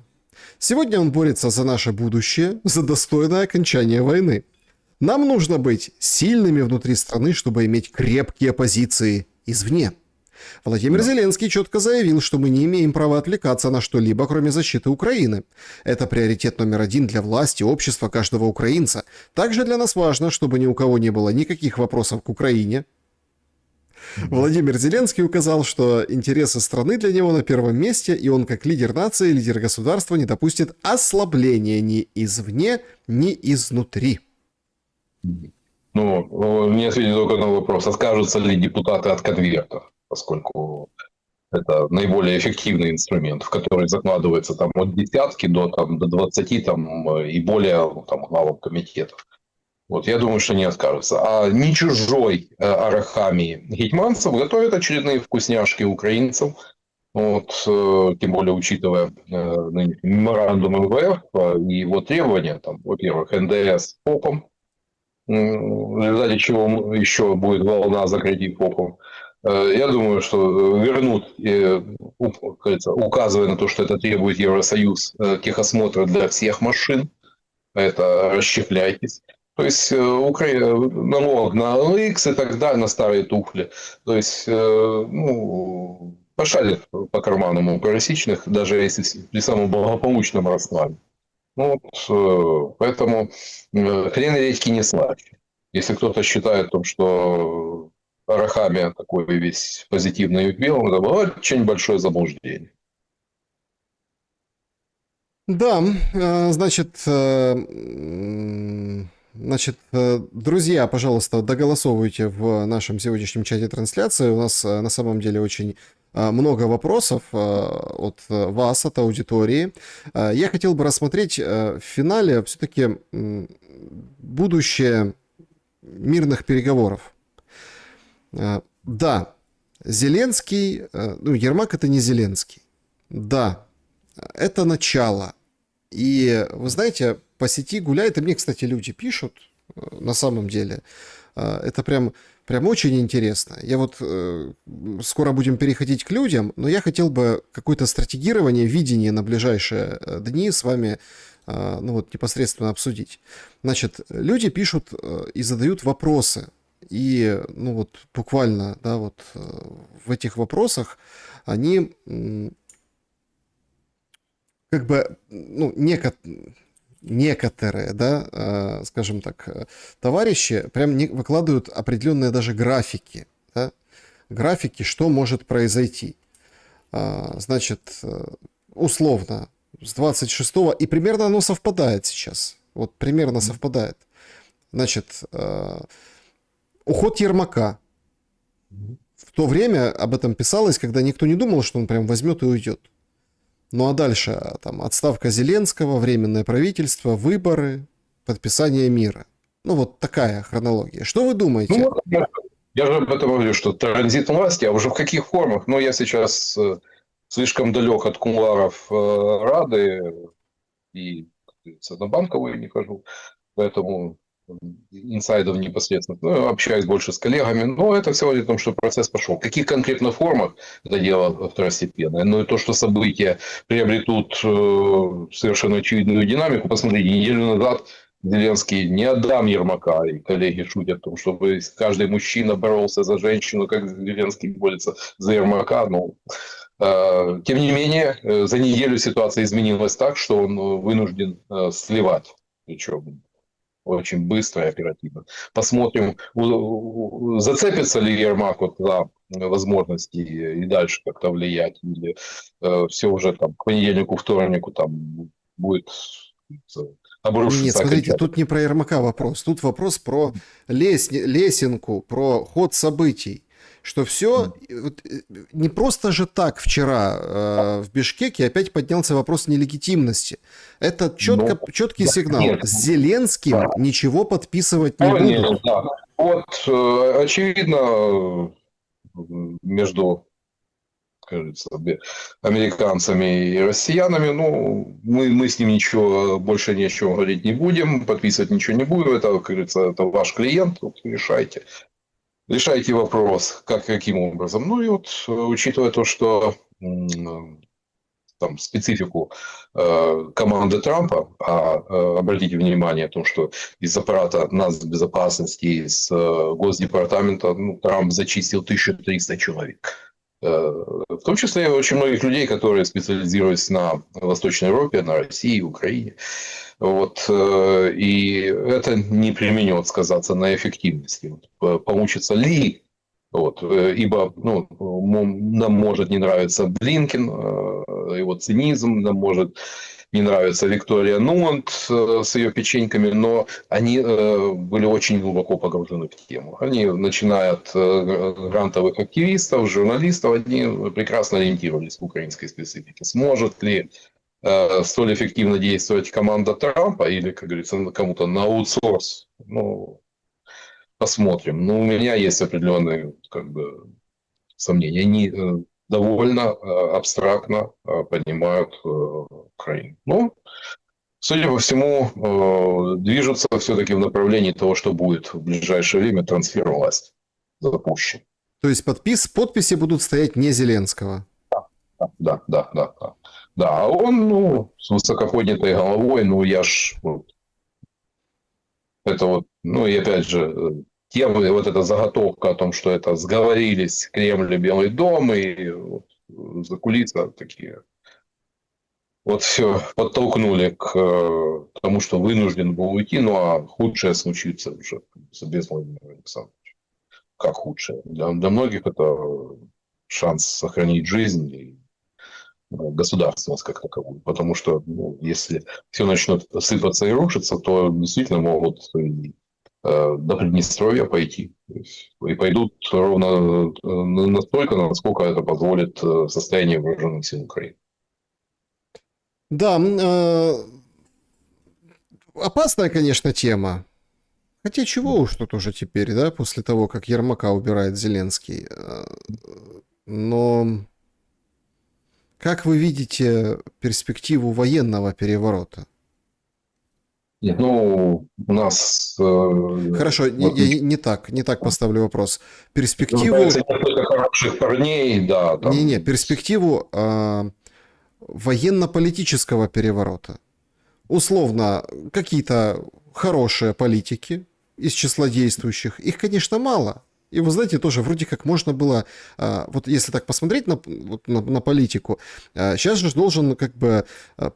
Сегодня он борется за наше будущее, за достойное окончание войны. Нам нужно быть сильными внутри страны, чтобы иметь крепкие позиции извне. Владимир Зеленский четко заявил, что мы не имеем права отвлекаться на что-либо, кроме защиты Украины. Это приоритет номер один для власти, общества, каждого украинца. Также для нас важно, чтобы ни у кого не было никаких вопросов к Украине. Владимир Зеленский указал, что интересы страны для него на первом месте, и он как лидер нации, лидер государства не допустит ослабления ни извне, ни изнутри. Ну, мне ответили только на вопрос, откажутся ли депутаты от конвертов, поскольку это наиболее эффективный инструмент, в который закладывается там, от десятки до 20 там, и более там, главам комитетов. Вот, я думаю, что не откажутся. А не чужой Арахамии Гетманцев готовят очередные вкусняшки украинцев. Вот, тем более, учитывая меморандум МВФ и его требования, там, во-первых, НДС ФОПом, в результате чего еще будет волна закрытий ФОПом. Я думаю, что вернут, указывая на то, что это требует Евросоюз, техосмотра для всех машин. Это расщепляйтесь. То есть налог на LX и так далее, на старые тухли. То есть, ну, пошалят по карманам у пересечных, даже если при самом благополучном раскладе. Ну, вот, поэтому хрен редьки не слаще. Если кто-то считает, что Арахамия такой весь позитивный и белый, это было очень большое заблуждение. Да, значит, друзья, пожалуйста, доголосовывайте в нашем сегодняшнем чате трансляции. У нас на самом деле очень много вопросов от вас, от аудитории. Я хотел бы рассмотреть в финале все-таки будущее мирных переговоров. Да, Зеленский, ну, Ермак это не Зеленский. Да, это начало. И вы знаете, по сети гуляет, и мне, кстати, люди пишут, на самом деле, это прям очень интересно. Я вот скоро будем переходить к людям, но я хотел бы какое-то стратегирование, видение на ближайшие дни с вами, ну вот, непосредственно обсудить. Значит, люди пишут и задают вопросы. И, ну вот, буквально, да, вот в этих вопросах они как бы, ну, некоторые, да, скажем так, товарищи прям выкладывают определенные даже графики, да, графики, что может произойти. Значит, условно, с 26-го, и примерно оно совпадает сейчас, вот примерно совпадает. Значит, уход Ермака. В то время об этом писалось, когда никто не думал, что он прям возьмет и уйдет. Ну а дальше там отставка Зеленского, временное правительство, выборы, подписание мира. Ну вот такая хронология. Что вы думаете? Ну, я же об этом говорю, что транзит власти, а уже в каких формах? Ну, я сейчас слишком далек от кулуаров Рады и, как говорится, на Банковую не хожу. Поэтому инсайдов непосредственно, ну, общаюсь больше с коллегами, но это все говорит о том, что процесс пошел. В каких конкретно формах, это дело второстепенное. Но и то, что события приобретут совершенно очевидную динамику. Посмотрите, неделю назад Зеленский не отдам Ермака, и коллеги шутят о том, чтобы каждый мужчина боролся за женщину, как Зеленский борется за Ермака. Ну, тем не менее, за неделю ситуация изменилась так, что он вынужден сливать. Причем очень быстро и оперативно. Посмотрим, зацепится ли Ермак вот за возможности и дальше как-то влиять, или все уже там к понедельнику, вторнику там будет Нет, обрушиться смотрите, окончательно. тут не про Ермака вопрос. Тут вопрос про лесенку, про ход событий. Что все не просто же так вчера в Бишкеке опять поднялся вопрос нелегитимности. Это Но, четкий да, сигнал. нет, С Зеленским да. ничего подписывать не Нет, будут. да. Вот, очевидно, между, кажется, американцами и россиянами, ну, мы с ним ничего, больше ни о чем говорить не будем, подписывать ничего не будем, это, как говорится, это ваш клиент, вот, решайте. Решайте вопрос, каким образом. Ну и вот, учитывая то, что там, специфику команды Трампа, обратите внимание о том, что из аппарата нацбезопасности, из Госдепартамента, ну, Трамп зачистил 1300 человек. В том числе очень многих людей, которые специализируются на Восточной Европе, на России, Украине. Вот, и это не применет сказаться на эффективности. Получится ли, вот, ибо ну, нам может не нравиться Блинкен, его цинизм, нам может не нравится Виктория Нуланд с ее печеньками, но они были очень глубоко погружены в тему. Они, начиная от грантовых активистов, журналистов, они прекрасно ориентировались в украинской специфике. Сможет ли столь эффективно действовать команда Трампа или, как говорится, кому-то на аутсорс? Ну, посмотрим. Но у меня есть определенные как бы, сомнения. Они довольно абстрактно понимают Украину. Но, судя по всему, движутся все-таки в направлении того, что будет в ближайшее время трансфер власти запущен. То есть подписи будут стоять не Зеленского. Да, да, да, да. Да, а он, ну, с высоко поднятой головой, ну, я ж, вот, это вот, ну, и опять же, тема, вот эта заготовка о том, что это сговорились Кремль и Белый дом, и вот, закулиса такие. Вот все подтолкнули к тому, что вынужден был уйти, ну, а худшее случится уже без Владимира Александровича. Как худшее? Для многих это шанс сохранить жизнь и государственность как таковую. Потому что ну, если все начнет сыпаться и рушиться, то действительно могут и до Приднестровья пойти. И пойдут ровно настолько, насколько это позволит состояние вооруженных сил Украины. Да, опасная, конечно, тема. Хотя чего уж тут уже теперь, да, после того, как Ермака убирает Зеленский. Но как вы видите перспективу военного переворота? Нет, ну, у нас... Хорошо, вот, я не так поставлю вопрос. Перспективу... называется несколько хороших парней, да, Не-не, там... перспективу военно-политического переворота. Условно, какие-то хорошие политики из числа действующих, их, конечно, мало. И вы знаете, тоже вроде как можно было, вот если так посмотреть на политику, сейчас же должен как бы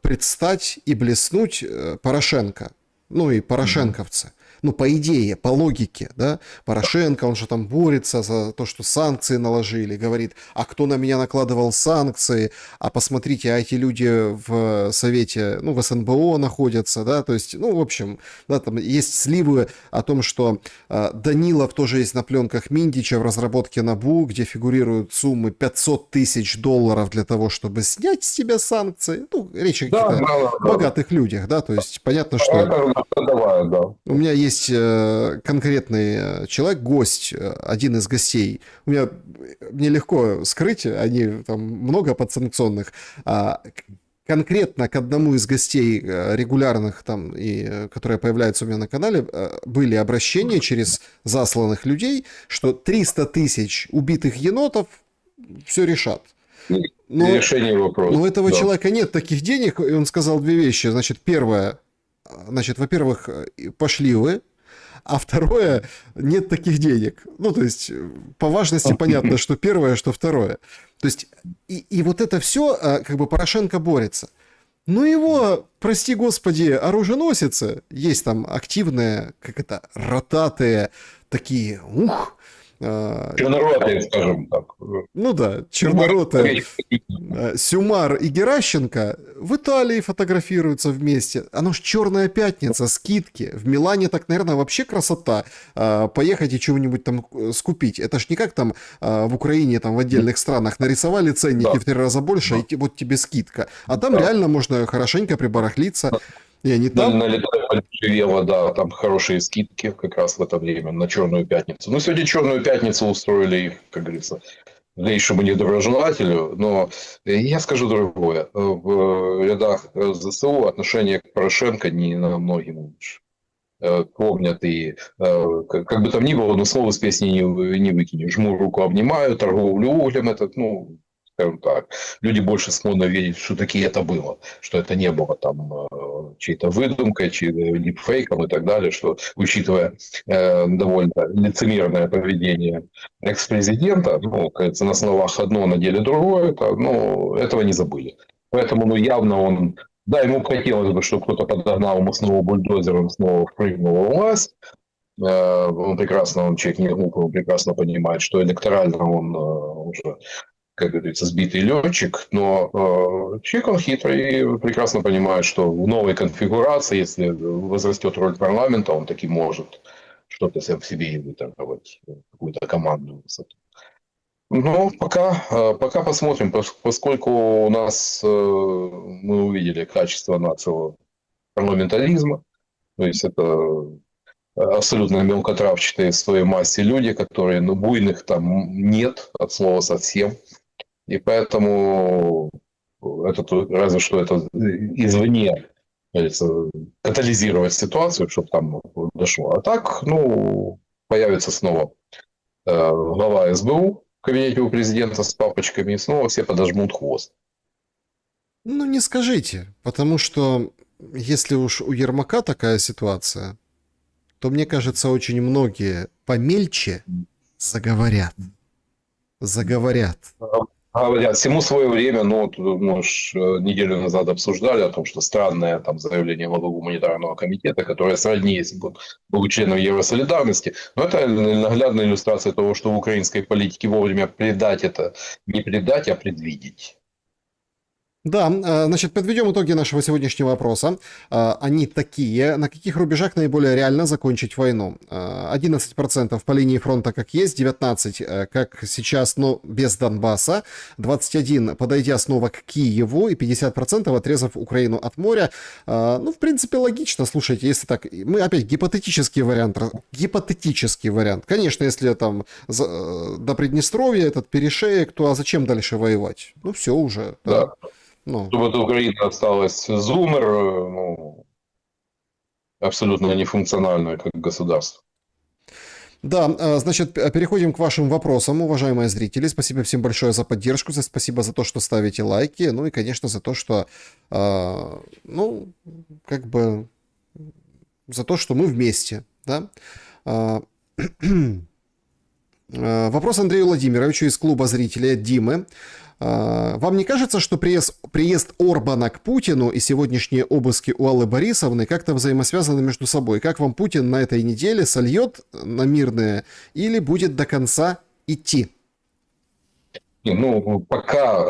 предстать и блеснуть Порошенко, ну и порошенковцы. Ну, по идее, по логике, да, Порошенко, он же там борется за то, что санкции наложили, говорит, а кто на меня накладывал санкции, а посмотрите, а эти люди в Совете, ну, в СНБО находятся, да, то есть, ну, в общем, да, там есть сливы о том, что Данилов тоже есть на пленках Миндича в разработке НАБУ, где фигурируют суммы 500 тысяч долларов для того, чтобы снять с себя санкции, ну, речь о Да, каких-то да, да. богатых людях, да, то есть понятно, что Это давай, да. у меня есть конкретный человек, гость, один из гостей. Мне легко скрыть, они там много подсанкционных. конкретно к одному из гостей регулярных там, которые появляются у меня на канале, были обращения через засланных людей, что 300 тысяч убитых енотов все решат. Решение вопроса. Но у этого человека нет таких денег, и он сказал две вещи. Значит, первое, во-первых, пошли вы, а второе, нет таких денег. Ну, то есть, по важности понятно, что первое, что второе. То есть, и вот это все, как бы Порошенко борется. Ну, его, прости господи, оруженосицы, есть там активные, ротатые, такие, черноротые, скажем так. Ну да, черноротые. Сюмар и Геращенко в Италии фотографируются вместе. Оно ж «Черная пятница», скидки. В Милане так, наверное, вообще красота. Поехать и чего-нибудь там скупить. Это ж не как там в Украине, там в отдельных странах нарисовали ценники в 3 раза больше, и вот тебе скидка. А там реально можно хорошенько прибарахлиться. И они там... Налетает подешевело, да, там хорошие скидки как раз в это время на Черную пятницу. Ну, сегодня Черную пятницу устроили их, как говорится, злейшему недоброжелателю. Но я скажу другое. В рядах ЗСУ отношение к Порошенко не намного лучше. Помнят и как бы там ни было, но слово с песни не выкинешь. Жму руку, обнимаю, торговлю углем, это, ну, скажем так, люди больше склонны верить, что таки это было, что это не было там чьей-то выдумкой, чьим-то дипфейком и так далее, что, учитывая довольно лицемерное поведение экс-президента, ну, кажется, на словах одно, на деле другое, это, ну, этого не забыли. Поэтому, ну, явно он, да, ему хотелось бы, чтобы кто-то подогнал ему снова бульдозером, снова впрыгнул в власть. Он прекрасно, он человек не глупый, он прекрасно понимает, что электорально он уже, как говорится, сбитый летчик, но человек он хитрый и прекрасно понимает, что в новой конфигурации, если возрастет роль парламента, он таки может что-то в себе и выторговать, какую-то командную высоту. Ну, пока посмотрим, поскольку у нас мы увидели качество нашего парламентаризма, то есть это абсолютно мелкотравчатые в своей массе люди, которые, ну, буйных там нет от слова совсем. И поэтому это разве что это извне, катализировать ситуацию, чтобы там дошло. А так, ну, появится снова глава СБУ в кабинете у президента с папочками, и снова все подожмут хвост. Ну, не скажите, потому что если уж у Ермака такая ситуация, то, мне кажется, очень многие помельче заговорят. Говорят, всему свое время, но вот, мы неделю назад обсуждали о том, что странное там заявление главы гуманитарного комитета, которое сродни, если бы он был членом Евросолидарности, но это наглядная иллюстрация того, что в украинской политике вовремя предать это, не предать, а предвидеть. Да, значит, подведем итоги нашего сегодняшнего опроса. Они такие. На каких рубежах наиболее реально закончить войну? 11% по линии фронта как есть, 19% как сейчас, но без Донбасса, 21% подойдя снова к Киеву и 50% отрезав Украину от моря. Ну, в принципе, логично. Слушайте, если так, мы опять гипотетический вариант. Гипотетический вариант. Конечно, если там до Приднестровья этот перешеек, то а зачем дальше воевать? Ну, все уже. Да. Ну. Чтобы от Украины осталась зумер, ну, абсолютно нефункциональное как государство. Да, значит, переходим к вашим вопросам, уважаемые зрители. Спасибо всем большое за поддержку, спасибо за то, что ставите лайки, ну и, конечно, за то, что, ну, как бы, за то, что мы вместе, да. Вопрос Андрею Владимировичу из клуба зрителей от Димы. Вам не кажется, что приезд Орбана к Путину и сегодняшние обыски у Аллы Борисовны как-то взаимосвязаны между собой? Как вам Путин на этой неделе сольет на мирное или будет до конца идти? Ну, пока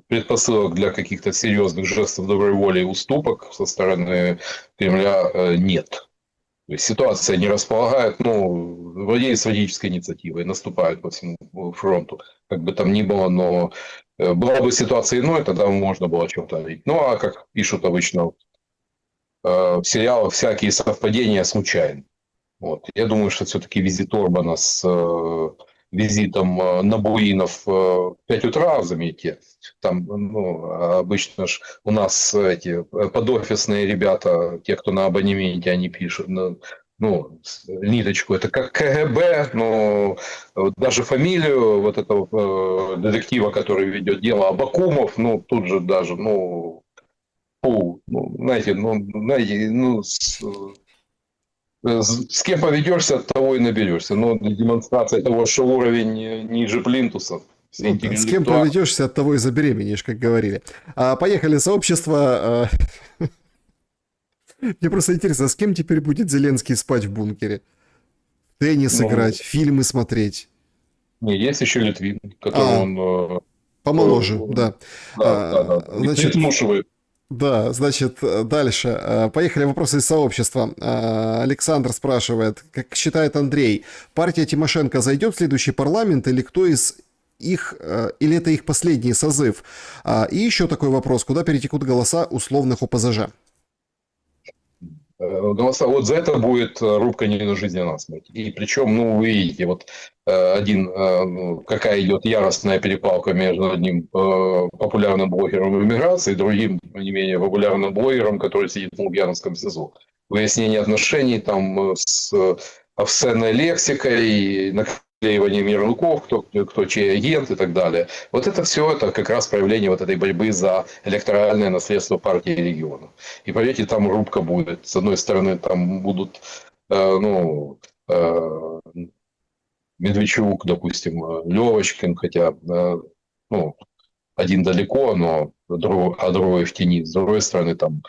предпосылок для каких-то серьезных жестов доброй воли и уступок со стороны Кремля нет. То есть ситуация не располагает, ну, владеет стратегической инициативой, наступает по всему фронту. Как бы там ни было, но была бы ситуация иной, тогда можно было о чем-то говорить. Ну, а как пишут обычно в сериалах, всякие совпадения случайны. Вот. Я думаю, что все-таки визит Орбана с визитом Набуинов в 5 утра, заметьте. Там, ну, обычно ж у нас эти подофисные ребята, те, кто на абонементе, они пишут, ну, ниточку, это как КГБ, но даже фамилию вот этого детектива, который ведет дело, Абакумов, ну, тут же даже, ну, знаете, с кем поведешься, того и наберешься. Но демонстрация того, что уровень ниже плинтуса. Все Ну да, с кем интеллектуалы. поведешься, от того и забеременеешь, как говорили. Поехали, сообщество. Мне просто интересно, с кем теперь будет Зеленский спать в бункере? Теннис Ну, играть, фильмы смотреть. не, есть еще Литвин, которого А, он помоложе, да. да, не Значит, прислушивает. да, значит, дальше. Поехали, вопросы из сообщества. Александр спрашивает, как считает Андрей, партия Тимошенко зайдет в следующий парламент или кто из их, или это их последний созыв? И еще такой вопрос, куда перетекут голоса условных ОПЗЖ? Голоса. Вот за это будет рубка не на жизнь, а на смерть. И причем, ну, вы видите, вот какая идет яростная перепалка между одним популярным блогером иммиграции и другим, не менее популярным блогером, который сидит в Лукьяновском СИЗО. Выяснение отношений там с обсценной лексикой, наклеиванием ярлыков, кто чей агент и так далее. Вот это все, это как раз проявление вот этой борьбы за электоральное наследство партии региона. И поверьте, там рубка будет. С одной стороны, там будут, Медведчук, допустим, Левочкин, хотя, один далеко, но другой в тени. С другой стороны, там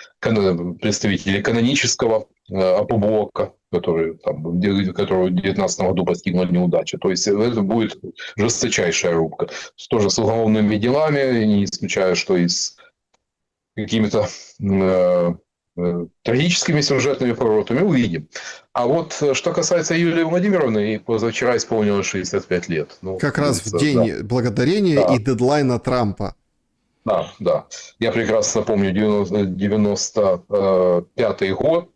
представители канонического опублока, который которого в 2019 году постигла неудача. То есть это будет жесточайшая рубка. Тоже с уголовными делами, не исключая, что и с какими-то трагическими сюжетными поворотами, увидим. А вот что касается Юлии Владимировны, ей позавчера исполнилось 65 лет. Ну, Как раз в день да. благодарения и дедлайна Трампа. Да, да. Я прекрасно помню 95-й год,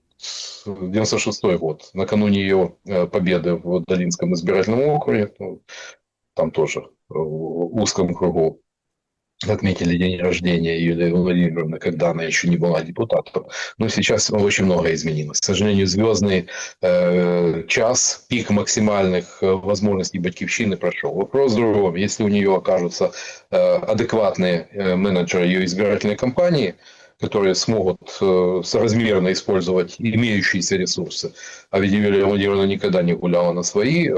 96-й год, накануне ее победы в Долинском избирательном округе, там тоже в узком кругу отметили день рождения Юлии Владимировны, когда она еще не была депутатом. Но сейчас очень многое изменилось. К сожалению, звездный час, пик максимальных возможностей Батькивщины прошел. Вопрос в другом. Если у нее окажутся адекватные менеджеры ее избирательной кампании, которые смогут соразмерно использовать имеющиеся ресурсы. А ведь Юлия Владимировна никогда не гуляла на свои,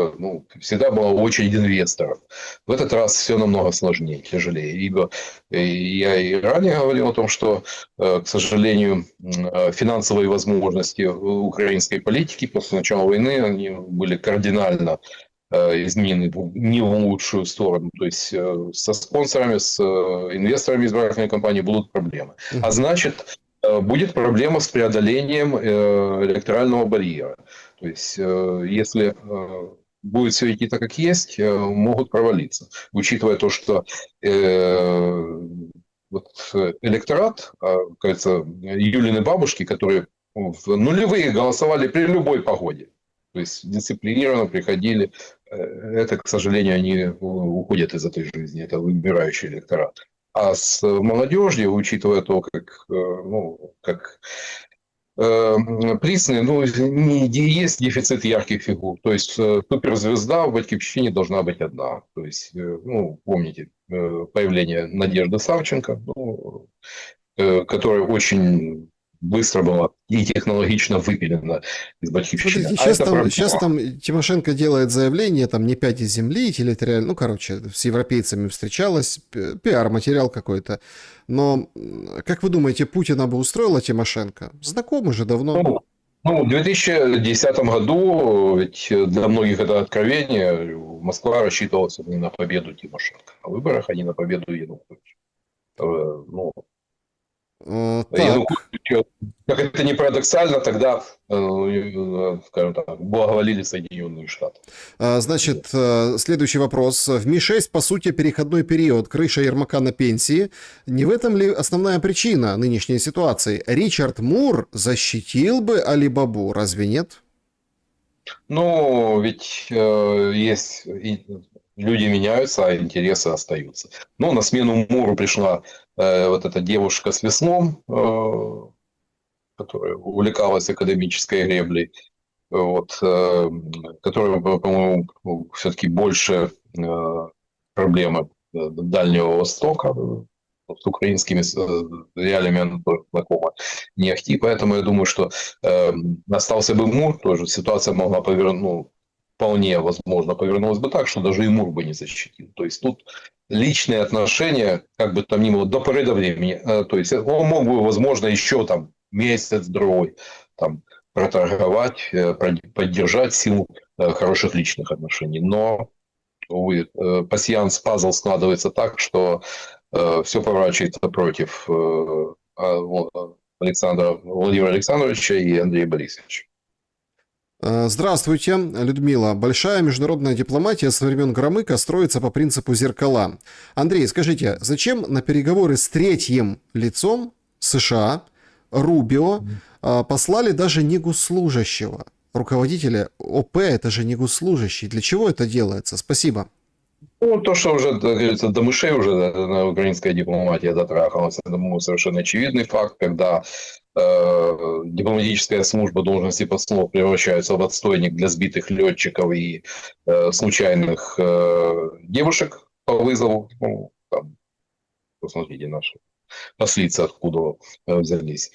всегда была очередь инвесторов. В этот раз все намного сложнее, тяжелее. Ибо я и ранее говорил о том, что, к сожалению, финансовые возможности украинской политики после начала войны они были кардинально изменены не в лучшую сторону. То есть со спонсорами, с инвесторами избирательной кампании будут проблемы. А значит, будет проблема с преодолением электорального барьера. То есть если будет все идти так, как есть, могут провалиться. Учитывая то, что электорат, кажется, Юлины бабушки, которые в нулевые голосовали при любой погоде. То есть дисциплинированно приходили. Это, к сожалению, они уходят из этой жизни. Это выбирающий электорат. А с молодежью, учитывая то, как Пресны, есть дефицит ярких фигур. То есть суперзвезда в Батькивщине должна быть одна. То есть, помните появление Надежды Савченко, которая очень быстро была и технологично выпилена из Батькивщины. Смотрите, сейчас там Тимошенко делает заявление, там не 5 из земли, территориально, с европейцами встречалась, пиар-материал какой-то. Но, как вы думаете, Путина бы устроила Тимошенко? Знакомы же давно. В 2010 году, ведь для многих это откровение, Москва рассчитывала не на победу Тимошенко. На выборах, а не на победу Януковича. Януковича, как это не парадоксально, тогда, скажем так, благоволили Соединенные Штаты. Значит, следующий вопрос. В Ми-6, по сути, переходной период. Крыша Ермака на пенсии. Не в этом ли основная причина нынешней ситуации? Ричард Мур защитил бы Алибабу, разве нет? Ведь есть люди меняются, а интересы остаются. Но на смену Муру пришла вот эта девушка с веслом, которая увлекалась академической греблей, вот, которая, по-моему, все-таки больше проблемы Дальнего Востока, с украинскими реалиями она тоже знакома не ахти, поэтому я думаю, что остался бы Мур, тоже ситуация могла повернуть, ну, вполне возможно повернулась бы так, что даже и Мур бы не защитил. То есть тут личные отношения, как бы там ни было, до поры до времени, то есть он мог бы, возможно, еще там месяц-другой там проторговать, поддержать силу хороших личных отношений, но увы, пасьянс пазл складывается так, что все поворачивается против Александра Владимира Александровича и Андрея Борисовича. Здравствуйте, Людмила. Большая международная дипломатия со времен Громыка строится по принципу зеркала. Андрей, скажите, зачем на переговоры с третьим лицом США Рубио послали даже не госслужащего? Руководителя ОП – это же не госслужащий. Для чего это делается? Спасибо. Ну, то, что уже, как говорится, до мышей уже на украинская дипломатия дотрахалась, это, думаю, совершенно очевидный факт, когда дипломатическая служба должности послов превращается в отстойник для сбитых летчиков и случайных девушек по вызову. Ну, там, посмотрите наши послицы, откуда взялись.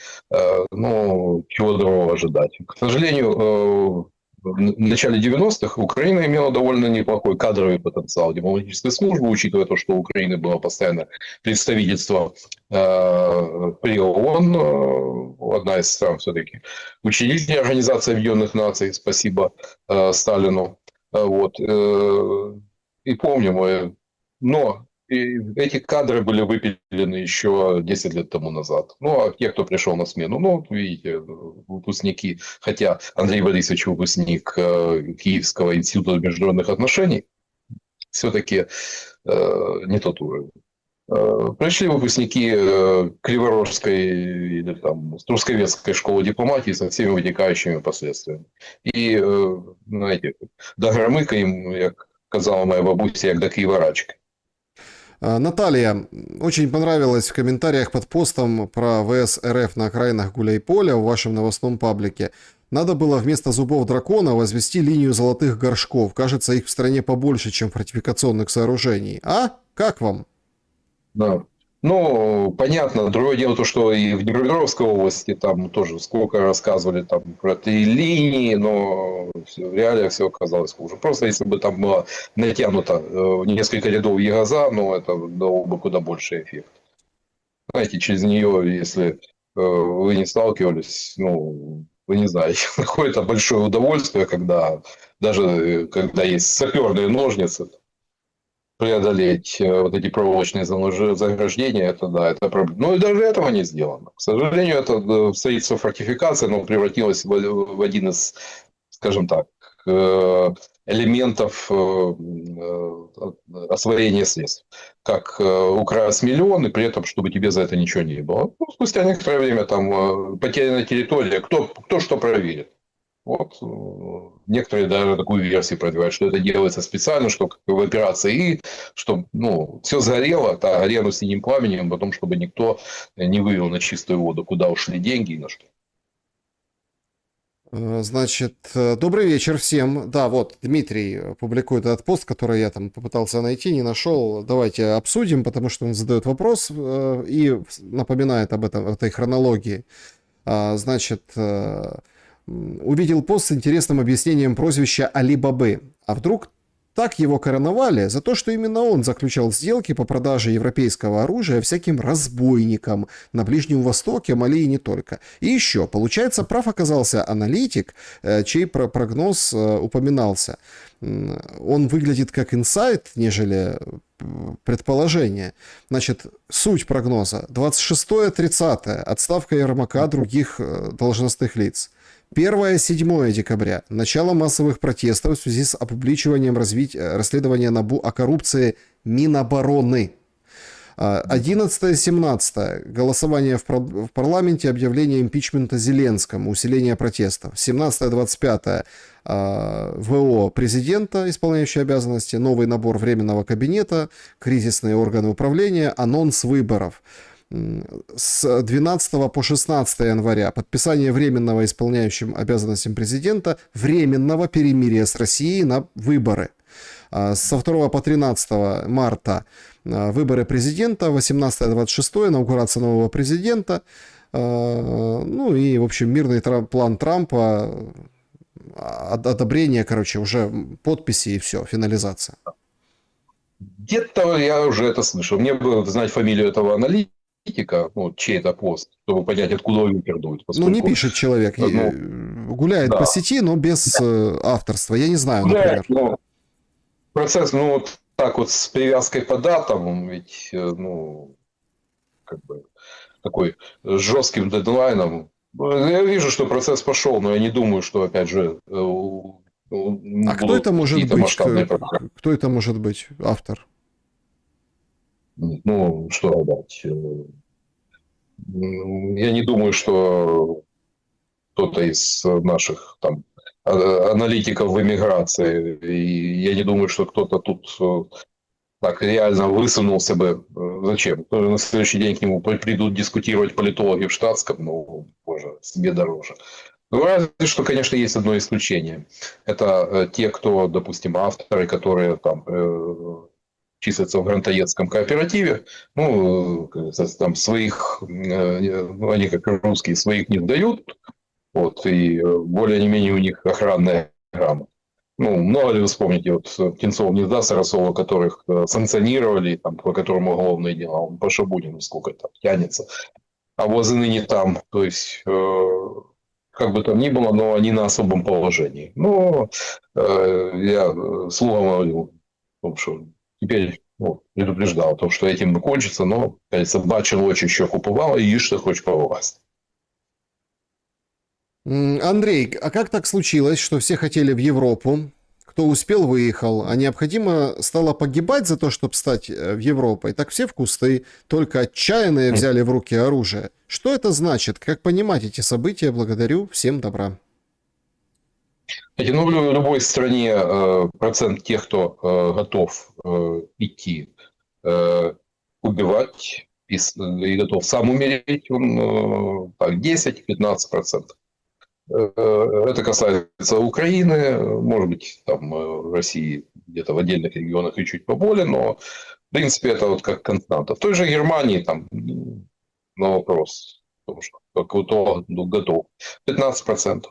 Ну, чего другого ожидать. К сожалению, в начале 90-х Украина имела довольно неплохой кадровый потенциал дипломатической службы, учитывая то, что у Украины было постоянно представительство при ООН, одна из стран все-таки учредителей Организации Объединенных Наций, спасибо Сталину. Вот. И помним, но эти кадры были выпилены еще 10 лет тому назад. Ну, а те, кто пришел на смену, ну, видите, выпускники, хотя Андрей Борисович выпускник Киевского института международных отношений, все-таки не тот уровень. Пришли выпускники Криворожской или там Трусковецкой школы дипломатии со всеми вытекающими последствиями. И, знаете, до Громыка им, як казала моя бабуся, як до Києва-рачки. Наталья, очень понравилось в комментариях под постом про ВС РФ на окраинах Гуляйполя в вашем новостном паблике. Надо было вместо зубов дракона возвести линию золотых горшков. Кажется, их в стране побольше, чем фортификационных сооружений. А? Как вам? Да. Ну, понятно. Другое дело то, что и в Днепропетровской области там тоже сколько рассказывали там про 3 линии, но в реалиях все оказалось хуже. Просто если бы там было натянуто несколько рядов ягоза, ну, это дало бы куда больше эффект. Знаете, через нее, если вы не сталкивались, ну, вы не знаете, какое-то большое удовольствие, когда даже когда есть саперные ножницы, преодолеть вот эти проволочные заграждения, это да, это проблема. Но и даже этого не сделано. К сожалению, это строительство фортификации, оно превратилось в один из, скажем так, элементов освоения средств. Как украсть миллион, и при этом, чтобы тебе за это ничего не было. Ну, спустя некоторое время там потерянная территория, кто что проверит. Вот некоторые даже такую версию продвигают, что это делается специально, что как в операции И, что ну, все сгорело, арену синим пламенем, потом, чтобы никто не вывел на чистую воду, куда ушли деньги и на что. Значит, добрый вечер всем. Да, вот Дмитрий публикует этот пост, который я там попытался найти, не нашел. Давайте обсудим, потому что он задает вопрос и напоминает об этой хронологии. Значит, увидел пост с интересным объяснением прозвища Али-Бабы. А вдруг так его короновали за то, что именно он заключал сделки по продаже европейского оружия всяким разбойникам на Ближнем Востоке, Мали и не только. И еще, получается, прав оказался аналитик, чей прогноз упоминался. Он выглядит как инсайт, нежели предположение. Значит, суть прогноза. 26-30. Отставка Ермака, других должностных лиц. 1-7 декабря. Начало массовых протестов в связи с опубличиванием расследования НАБУ о коррупции Минобороны. 11-17. Голосование в парламенте, объявление импичмента Зеленскому, усиление протестов. 17-25. ВО президента, исполняющий обязанности, новый набор временного кабинета, кризисные органы управления, анонс выборов. С 12 по 16 января подписание временного исполняющим обязанностям президента временного перемирия с Россией на выборы. Со 2 по 13 марта выборы президента, 18-26 инаугурация нового президента, ну и, в общем, мирный план Трампа, одобрение, короче, уже подписи и все, финализация. Где-то я уже это слышал. Мне бы знать фамилию этого аналитика, ну, чей это пост, чтобы понять, откуда ветер дует. Ну, не пишет человек, гуляет по сети, но без авторства. Я не знаю, гуляет, например. Процесс, ну, вот так вот с привязкой по датам, ведь, ну, как бы такой жестким дедлайном. Я вижу, что процесс пошел, но я не думаю, что, опять же, а кто это может быть? Кто это может быть, автор? Ну, что дать? Я не думаю, что кто-то из наших там аналитиков в эмиграции, и я не думаю, что кто-то тут так реально высунулся бы. Зачем? На следующий день к нему придут дискутировать политологи в штатском, ну, боже, себе дороже. Ну, разве что, конечно, есть одно исключение. Это те, кто, допустим, авторы, которые там числятся в грантоедском кооперативе, ну, там своих, ну, они как русские, своих не сдают, вот, и более-менее у них охранная грамота. Ну, много ли вы вспомните, вот Птенцов не сдаст Росова, которых санкционировали, там, по которым уголовные дела, он по Шабунину сколько там тянется, а возы ныне там, то есть, как бы там ни было, но они на особом положении. Но я слугам говорил, о том, что теперь предупреждал о том, что этим кончится, но, кажется, бачил очень еще купувал, и что хочешь повласть. Андрей, а как так случилось, что все хотели в Европу, кто успел, выехал, а необходимо стало погибать за то, чтобы стать в Европой? Так все в кусты, только отчаянные взяли в руки оружие. Что это значит? Как понимать эти события? Благодарю, всем добра. Ну, в любой стране процент тех, кто готов идти убивать и готов сам умереть, он так, 10-15%. Это касается Украины, может быть, там России где-то в отдельных регионах и чуть поболее, но в принципе это вот как константа. В той же Германии там на вопрос, потому что кто готов, 15%.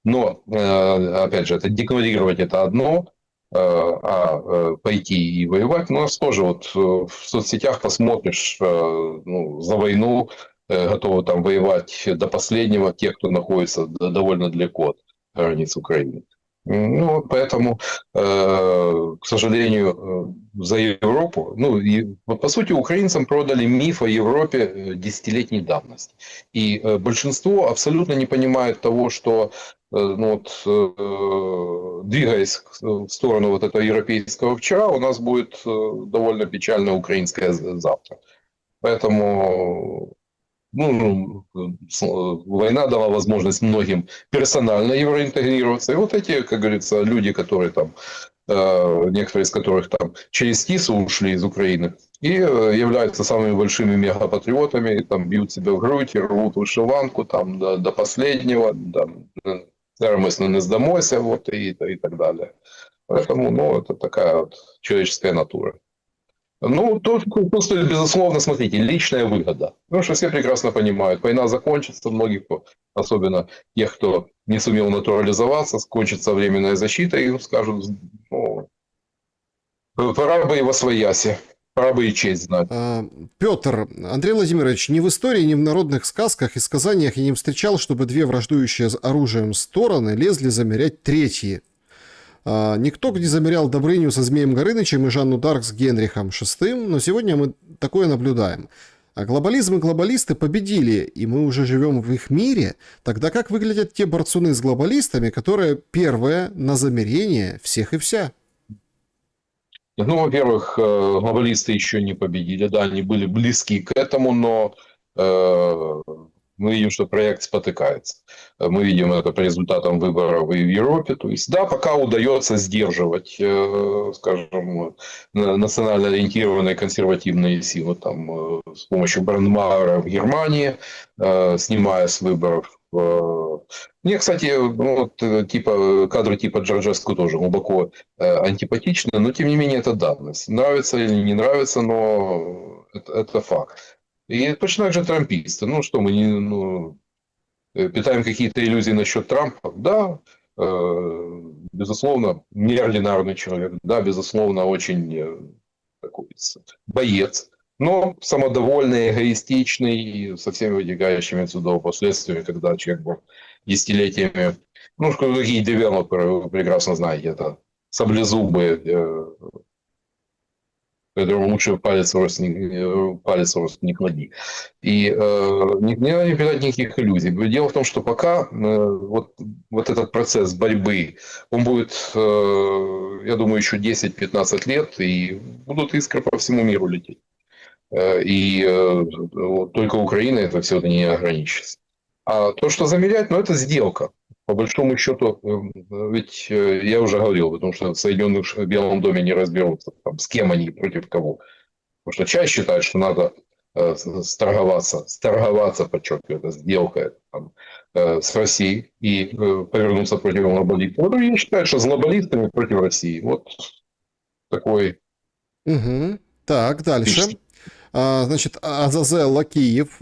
Но, опять же, это декларировать это одно, а пойти и воевать, у нас тоже вот в соцсетях посмотришь, ну, за войну готовы там воевать до последнего те, кто находится довольно далеко от границ Украины. Ну, поэтому, к сожалению, за Европу, ну, и, по сути, украинцам продали миф о Европе десятилетней давности. И большинство абсолютно не понимает того, что, ну, вот, двигаясь в сторону вот этого европейского вчера, у нас будет довольно печальное украинское завтра. Поэтому ну, война дала возможность многим персонально евроинтегрироваться. И вот эти, как говорится, люди, которые там, некоторые из которых там через ТИСу ушли из Украины и являются самыми большими мегапатриотами, и там бьют себя в грудь и рвут вышиванку там до последнего, мы не сдамося, вот, и так далее. Поэтому, ну, это такая вот человеческая натура. Ну, тут, безусловно, смотрите, личная выгода. Потому что все прекрасно понимают, война закончится, многих, особенно тех, кто не сумел натурализоваться, кончится временная защита, и скажут, ну, пора бы и восвояси, пора бы и честь знать. Петр, Андрей Владимирович, ни в истории, ни в народных сказках и сказаниях я не встречал, чтобы две враждующие оружием стороны лезли замерять третьи. Никто не замерял Добрыню со Змеем Горынычем и Жанну Дарк с Генрихом VI, но сегодня мы такое наблюдаем. А глобализм и глобалисты победили, и мы уже живем в их мире. Тогда как выглядят те борцуны с глобалистами, которые первые на замерение всех и вся? Ну, во-первых, глобалисты еще не победили. Да, они были близки к этому, но мы видим, что проект спотыкается. Мы видим это по результатам выборов и в Европе. То есть, да, пока удается сдерживать, скажем, национально ориентированные консервативные силы там, с помощью брандмауэра в Германии, снимая с выборов. Мне, кстати, ну, вот, типа, кадры типа Джорджеску тоже глубоко антипатичны, но тем не менее это данность. Нравится или не нравится, но это факт. И точно так же трамписты. Ну что, мы не, ну, питаем какие-то иллюзии насчет Трампа? Да, безусловно, неординарный человек. Да, безусловно, очень такой боец. Но самодовольный, эгоистичный, со всеми вытекающими отсюда последствиями, когда человек был десятилетиями. Ну, какие девелоперы, вы прекрасно знаете, это саблезубые, которому лучше палец в рост не клади. И не надо не питать никаких иллюзий. Дело в том, что пока вот этот процесс борьбы, он будет, я думаю, еще 10-15 лет, и будут искры по всему миру лететь. И вот только Украина это все это не ограничится. А то, что замерять, ну, это сделка. По большому счету, ведь я уже говорил, потому что в Соединенных в Белом доме не разберутся, там, с кем они и против кого. Потому что часть считает, что надо сторговаться, подчеркиваю, это сделка там, с Россией и повернуться против глобалистов. А другие считают, что с глобалистами против России. Вот такой Угу. Так, дальше. Значит, Азазел Лакиев.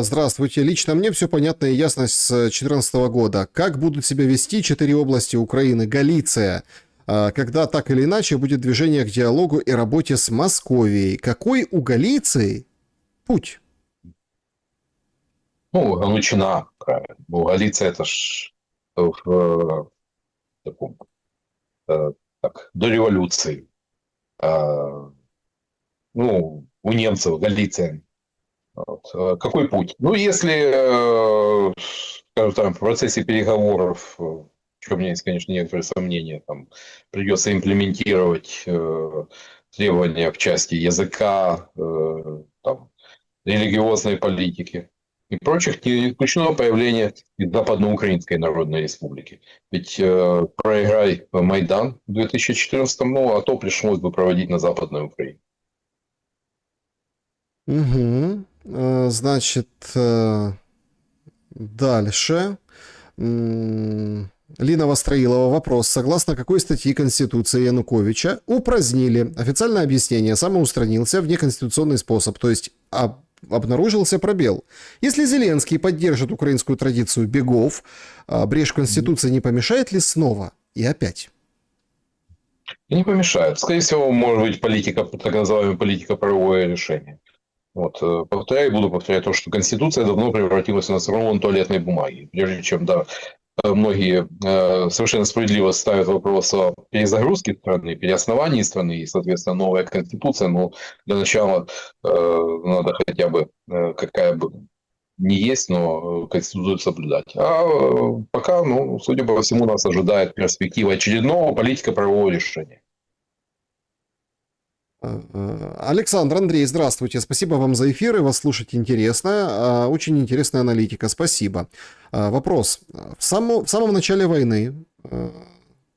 Здравствуйте. Лично мне все понятно и ясно с 2014 года. Как будут себя вести 4 области Украины? Галиция. Когда так или иначе будет движение к диалогу и работе с Московией. Какой у Галиции путь? ну, Галичина, правильно. Ну, Галиция это ж в таком, так, до революции. Ну, у немцев Галиция. Вот. Какой путь? Ну, если, скажем так, в процессе переговоров, в чем у меня есть, конечно, некоторые сомнения, там придется имплементировать требования в части языка, там, религиозной политики и прочих, не исключено появление Западноукраинской Народной Республики. Ведь проиграй Майдан в 2014-м, ну, а то пришлось бы проводить на Западной Украине. Угу. Значит, дальше. Лина Востроилова, вопрос. Согласно какой статьи Конституции Януковича упразднили официальное объяснение «самоустранился в неконституционный способ», то есть обнаружился пробел. Если Зеленский поддержит украинскую традицию бегов, брешь в Конституции не помешает ли снова и опять? И не помешает. Скорее всего, может быть, политика, так называемое политико-правовое решение. Вот, повторяю, буду повторять то, что Конституция давно превратилась в рулон туалетной бумаги. Прежде чем, да, многие совершенно справедливо ставят вопрос о перезагрузке страны, переосновании страны и, соответственно, новая Конституция. Но для начала надо хотя бы, какая бы не есть, но Конституцию соблюдать. А пока, ну, судя по всему, нас ожидает перспектива очередного политико-правового решения. Александр, Андрей, здравствуйте. Спасибо вам за эфир, и вас слушать интересно. Очень интересная аналитика, спасибо. Вопрос. В самом начале войны,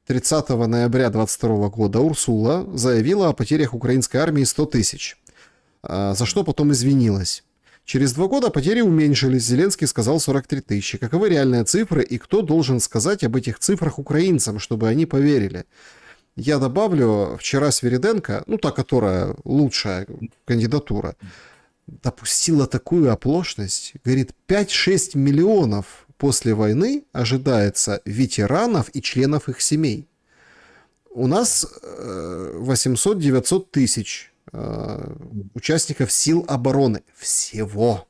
30 ноября 2022 года, Урсула заявила о потерях украинской армии 100 тысяч, за что потом извинилась. Через 2 года потери уменьшились, Зеленский сказал 43 тысячи. Каковы реальные цифры, и кто должен сказать об этих цифрах украинцам, чтобы они поверили? Я добавлю, вчера Свириденко, ну та, которая лучшая кандидатура, допустила такую оплошность. Говорит, 5-6 миллионов после войны ожидается ветеранов и членов их семей. У нас 800-900 тысяч участников сил обороны. Всего.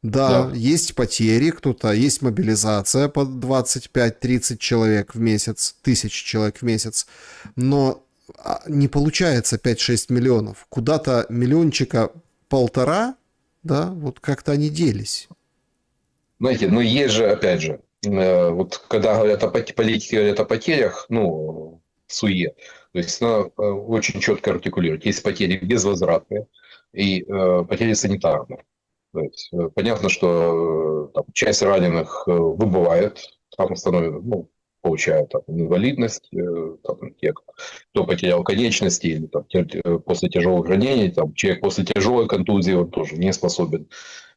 Да, есть потери, кто-то, есть мобилизация по 25-30 человек в месяц, тысяч человек в месяц, но не получается 5-6 миллионов. Куда-то миллиончика 1,5, да, вот как-то они делись. Знаете, ну есть же, опять же, вот когда говорят о политике, говорят о потерях, ну, в СУЕ, То есть она очень четко артикулирует. Есть потери безвозвратные и потери санитарные. То есть, понятно, что там, часть раненых выбывает, там становится, ну, получают там, инвалидность, там, те, кто потерял конечности, или там, после тяжелых ранений, там, человек после тяжелой контузии он тоже не способен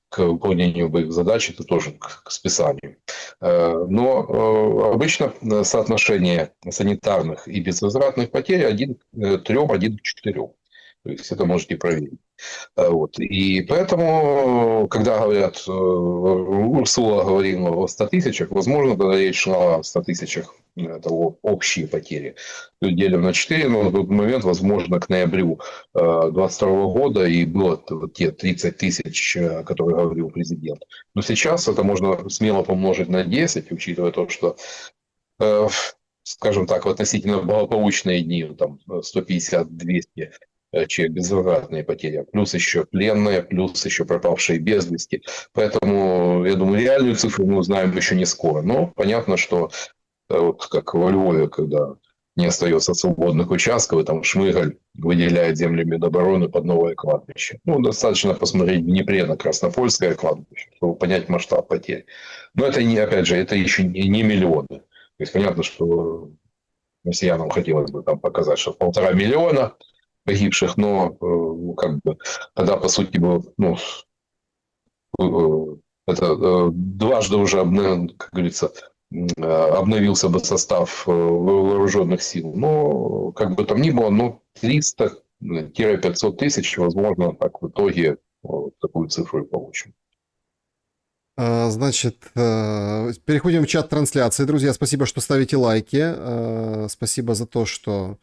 к выполнению боевых задач, это тоже к списанию. Но обычно соотношение санитарных и безвозвратных потерь 1 к 3, 1 к 4. То есть это можете проверить. Вот. И поэтому, когда говорят, Урсула говорила о 100 тысячах, возможно, тогда речь шла о 100 тысячах того общие потери. Делим на 4, но на тот момент, возможно, к ноябрю 2022 года и было вот те 30 тысяч, о которых говорил президент. Но сейчас это можно смело помножить на 10, учитывая то, что скажем так, в относительно благополучные дни, там 150-200 человек безвозвратные потери, плюс еще пленные, плюс еще пропавшие без вести. Поэтому, я думаю, реальную цифру мы узнаем еще не скоро. Но понятно, что вот как во Львове, когда не остается свободных участков, и там Шмыгаль выделяет земли Минобороны под новое кладбище. Ну, достаточно посмотреть в Днепре на Краснопольское кладбище, чтобы понять масштаб потерь. Но это, не, опять же, это еще не миллионы. То есть понятно, что россиянам хотелось бы там показать, что 1,5 миллиона погибших, но как бы тогда, по сути, ну, это дважды уже, как говорится, обновился бы состав вооруженных сил. Но, как бы там ни было, ну, 300-500 тысяч, возможно, так в итоге вот такую цифру и получим. Значит, переходим в чат трансляции. Друзья, спасибо, что ставите лайки. Спасибо за то, что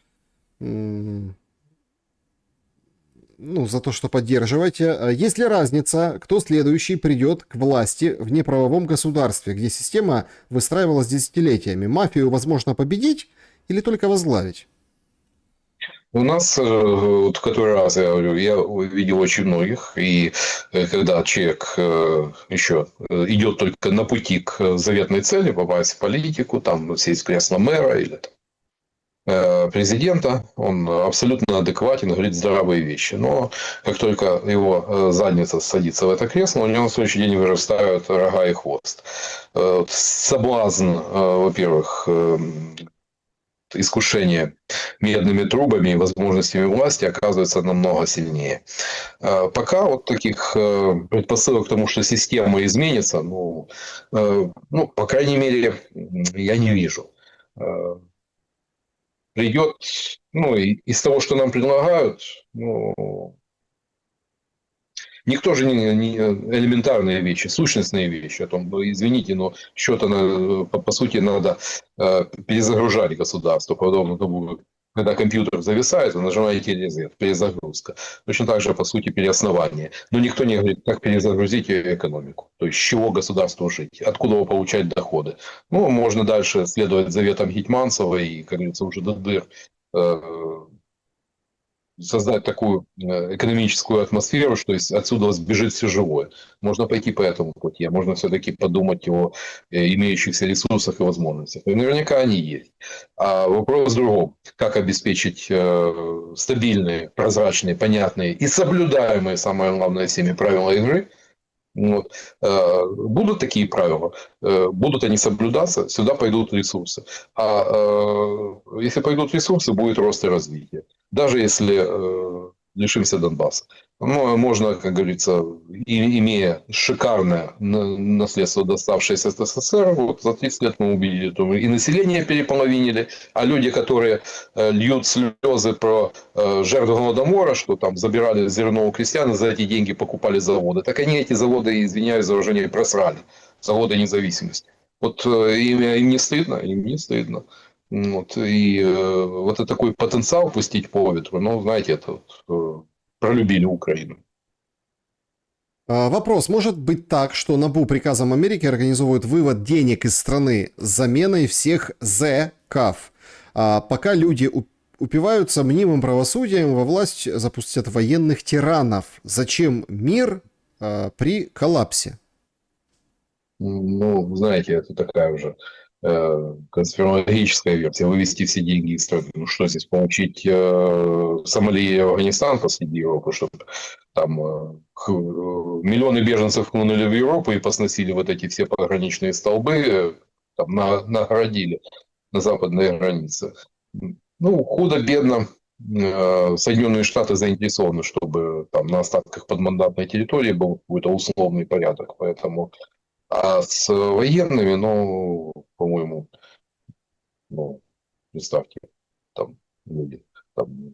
за то, что поддерживаете. Есть ли разница, кто следующий придет к власти в неправовом государстве, где система выстраивалась десятилетиями? Мафию возможно победить или только возглавить? У нас, вот в который раз, я говорю, я видел очень многих, и когда человек еще идет только на пути к заветной цели, попасть в политику, там сесть в кресло мэра или президента, он абсолютно адекватен, говорит здравые вещи. Но как только его задница садится в это кресло, у него на следующий день вырастают рога и хвост. Соблазн, во-первых, искушение медными трубами и возможностями власти оказывается намного сильнее. Пока вот таких предпосылок к тому, что система изменится, по крайней мере, я не вижу. Придет, из того, что нам предлагают, никто же не элементарные вещи, сущностные вещи, о том, извините, но что-то, по сути, надо перезагружать государство, подобно тому, когда компьютер зависает, вы нажимаете резет, перезагрузка. Точно так же, по сути, переоснование. Но никто не говорит, как перезагрузить экономику. То есть, с чего государству жить, откуда его получать доходы. Можно дальше следовать заветам Гетманцева и, как говорится, уже до дыр создать такую экономическую атмосферу, что отсюда сбежит все живое. Можно пойти по этому пути, а можно все-таки подумать о имеющихся ресурсах и возможностях. И наверняка они есть. А вопрос в другом. Как обеспечить стабильные, прозрачные, понятные и соблюдаемые, самое главное, всеми правила игры. Будут такие правила, будут они соблюдаться, сюда пойдут ресурсы. А если пойдут ресурсы, будет рост и развитие. Даже если лишимся Донбасса. Можно, как говорится, имея шикарное наследство, доставшееся СССР, вот за 30 лет мы убедили, и население переполовинили, а люди, которые льют слезы про жертв Голодомора, что там забирали зерно у крестьян, и за эти деньги покупали заводы, так они эти заводы, извиняюсь за выражение, просрали. Заводы независимости. Вот им не стыдно, им не стыдно. И вот это такой потенциал пустить по ветру, знаете, это пролюбили Украину. Вопрос. Может быть так, что НАБУ приказом Америки организовывают вывод денег из страны с заменой всех ЗКАФ? Пока люди упиваются мнимым правосудием, во власть запустят военных тиранов. Зачем мир при коллапсе? Знаете, это такая уже конспирологическая версия, вывести все деньги из страны. Ну что здесь, получить Сомали и Афганистан посреди Европы, чтобы там миллионы беженцев хлынули в Европу и посносили вот эти все пограничные столбы, там наградили на западной границе. Ну, худо-бедно Соединенные Штаты заинтересованы, чтобы там на остатках подмандатной территории был какой-то условный порядок. Поэтому а с военными, ну, по-моему, ну, представьте, там люди, там,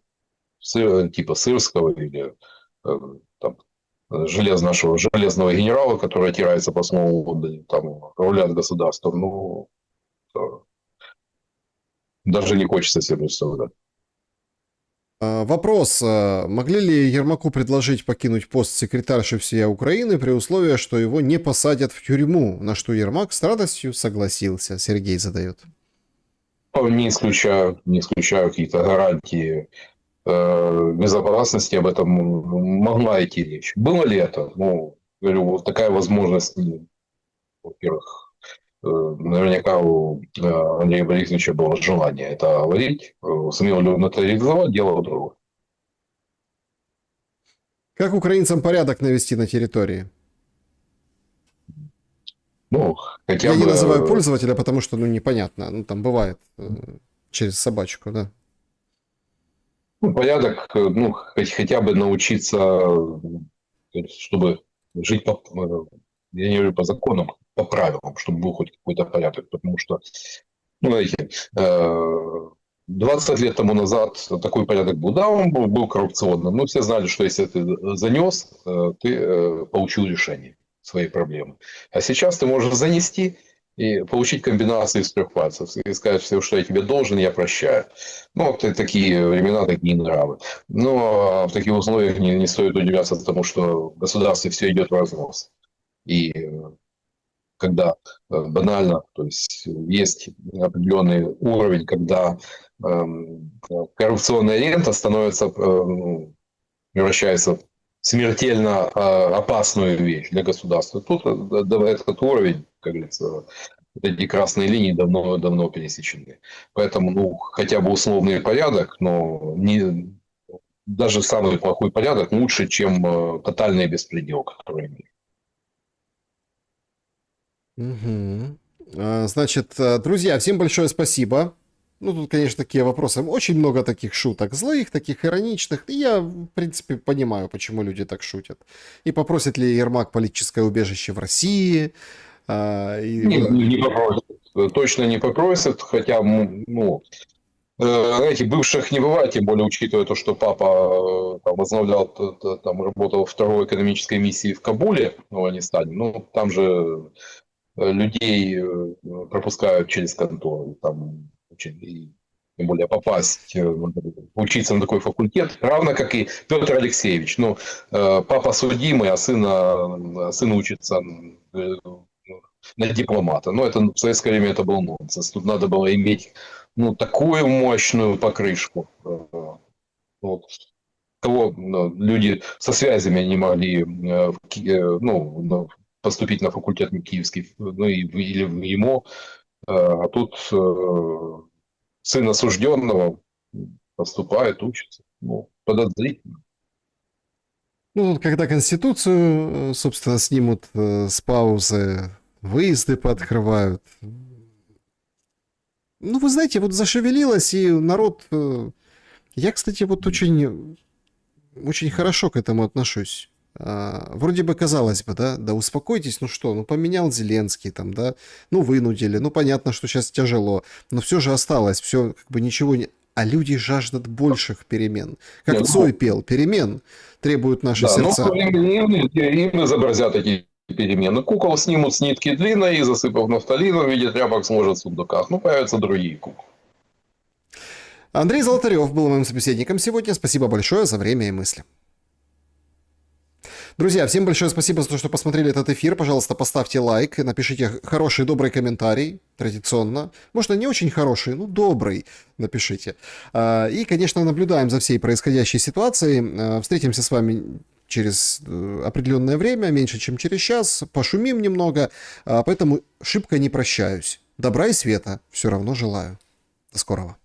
типа Сырского или там, нашего железного генерала, который отирается по снова Лондоне, там рулят государством, ну, даже не хочется себе представлять. Вопрос. Могли ли Ермаку предложить покинуть пост секретарши всея Украины при условии, что его не посадят в тюрьму? На что Ермак с радостью согласился. Сергей задает. Не исключаю какие-то гарантии безопасности, об этом могла идти речь. Было ли это? Ну, говорю, вот такая возможность, во-первых, наверняка у Андрея Борисовича было желание это говорить. Сумел ли он это реализовать, дело другое. Как украинцам порядок навести на территории? Ну, хотя Я бы... не называю пользователя, потому что, ну, непонятно. Ну, там бывает через собачку, да. Ну, порядок, ну, хотя бы научиться, чтобы жить по, я не говорю по законам, по правилам, чтобы был хоть какой-то порядок. Потому что, ну, знаете, 20 лет тому назад такой порядок был. Да, он был коррупционным, но все знали, что если ты занес, ты получил решение своей проблемы. А сейчас ты можешь занести и получить комбинации из 3 пальцев. И сказать, все, что я тебе должен, я прощаю. Ну, вот такие времена, такие нравы. Но в таких условиях не стоит удивляться тому, что в государстве все идет в разнос. И когда банально, то есть есть определенный уровень, когда коррупционная рента становится, превращается в смертельно опасную вещь для государства. Тут этот уровень, как говорится, вот эти красные линии давно пересечены. Поэтому, ну, хотя бы условный порядок, но даже самый плохой порядок лучше, чем тотальный беспредел, который имеет. Угу. Значит, друзья, всем большое спасибо. Ну, тут, конечно, такие вопросы. Очень много таких шуток злых, таких ироничных. И я, в принципе, понимаю, почему люди так шутят. И попросит ли Ермак политическое убежище в России? Не попросит. Точно не попросит. Хотя, ну, знаете, бывших не бывает, тем более учитывая то, что папа там возглавлял, там работал в второй экономической миссии в Кабуле, в Афганистане. Ну, там же людей пропускают через контору, там, и тем более попасть, учиться на такой факультет, равно как и Петр Алексеевич. Ну, папа судимый, а сын учится на дипломата. Но это в советское время это был нонсенс. Тут надо было иметь, ну, такую мощную покрышку. Вот. Кого, ну, люди со связями не могли ну, поступить на факультет киевский, ну, или в ЕМО. А тут сын осужденного поступает, учится. Ну, подозрительно. Ну, когда Конституцию, собственно, снимут с паузы, выезды пооткрывают. Ну, вы знаете, вот зашевелилось, и народ... Я, кстати, вот очень хорошо к этому отношусь. Вроде бы казалось бы, да успокойтесь, ну что, ну поменял Зеленский там, да, ну вынудили, ну понятно, что сейчас тяжело, но все же осталось, все как бы ничего не... А люди жаждут больших перемен. Как Цой пел, перемен требуют наши сердца. Ну, им изобразят эти перемены. Кукол снимут с нитки длинной и, засыпав нафталином в виде тряпок, сложат в сундуках. Ну, появятся другие куклы. Андрей Золотарев был моим собеседником сегодня. Спасибо большое за время и мысли. Друзья, всем большое спасибо за то, что посмотрели этот эфир. Пожалуйста, поставьте лайк, напишите хороший, добрый комментарий, традиционно. Может, не очень хороший, но добрый напишите. И, конечно, наблюдаем за всей происходящей ситуацией. Встретимся с вами через определенное время, меньше, чем через час. Пошумим немного, поэтому шибко не прощаюсь. добра и света все равно желаю. До скорого.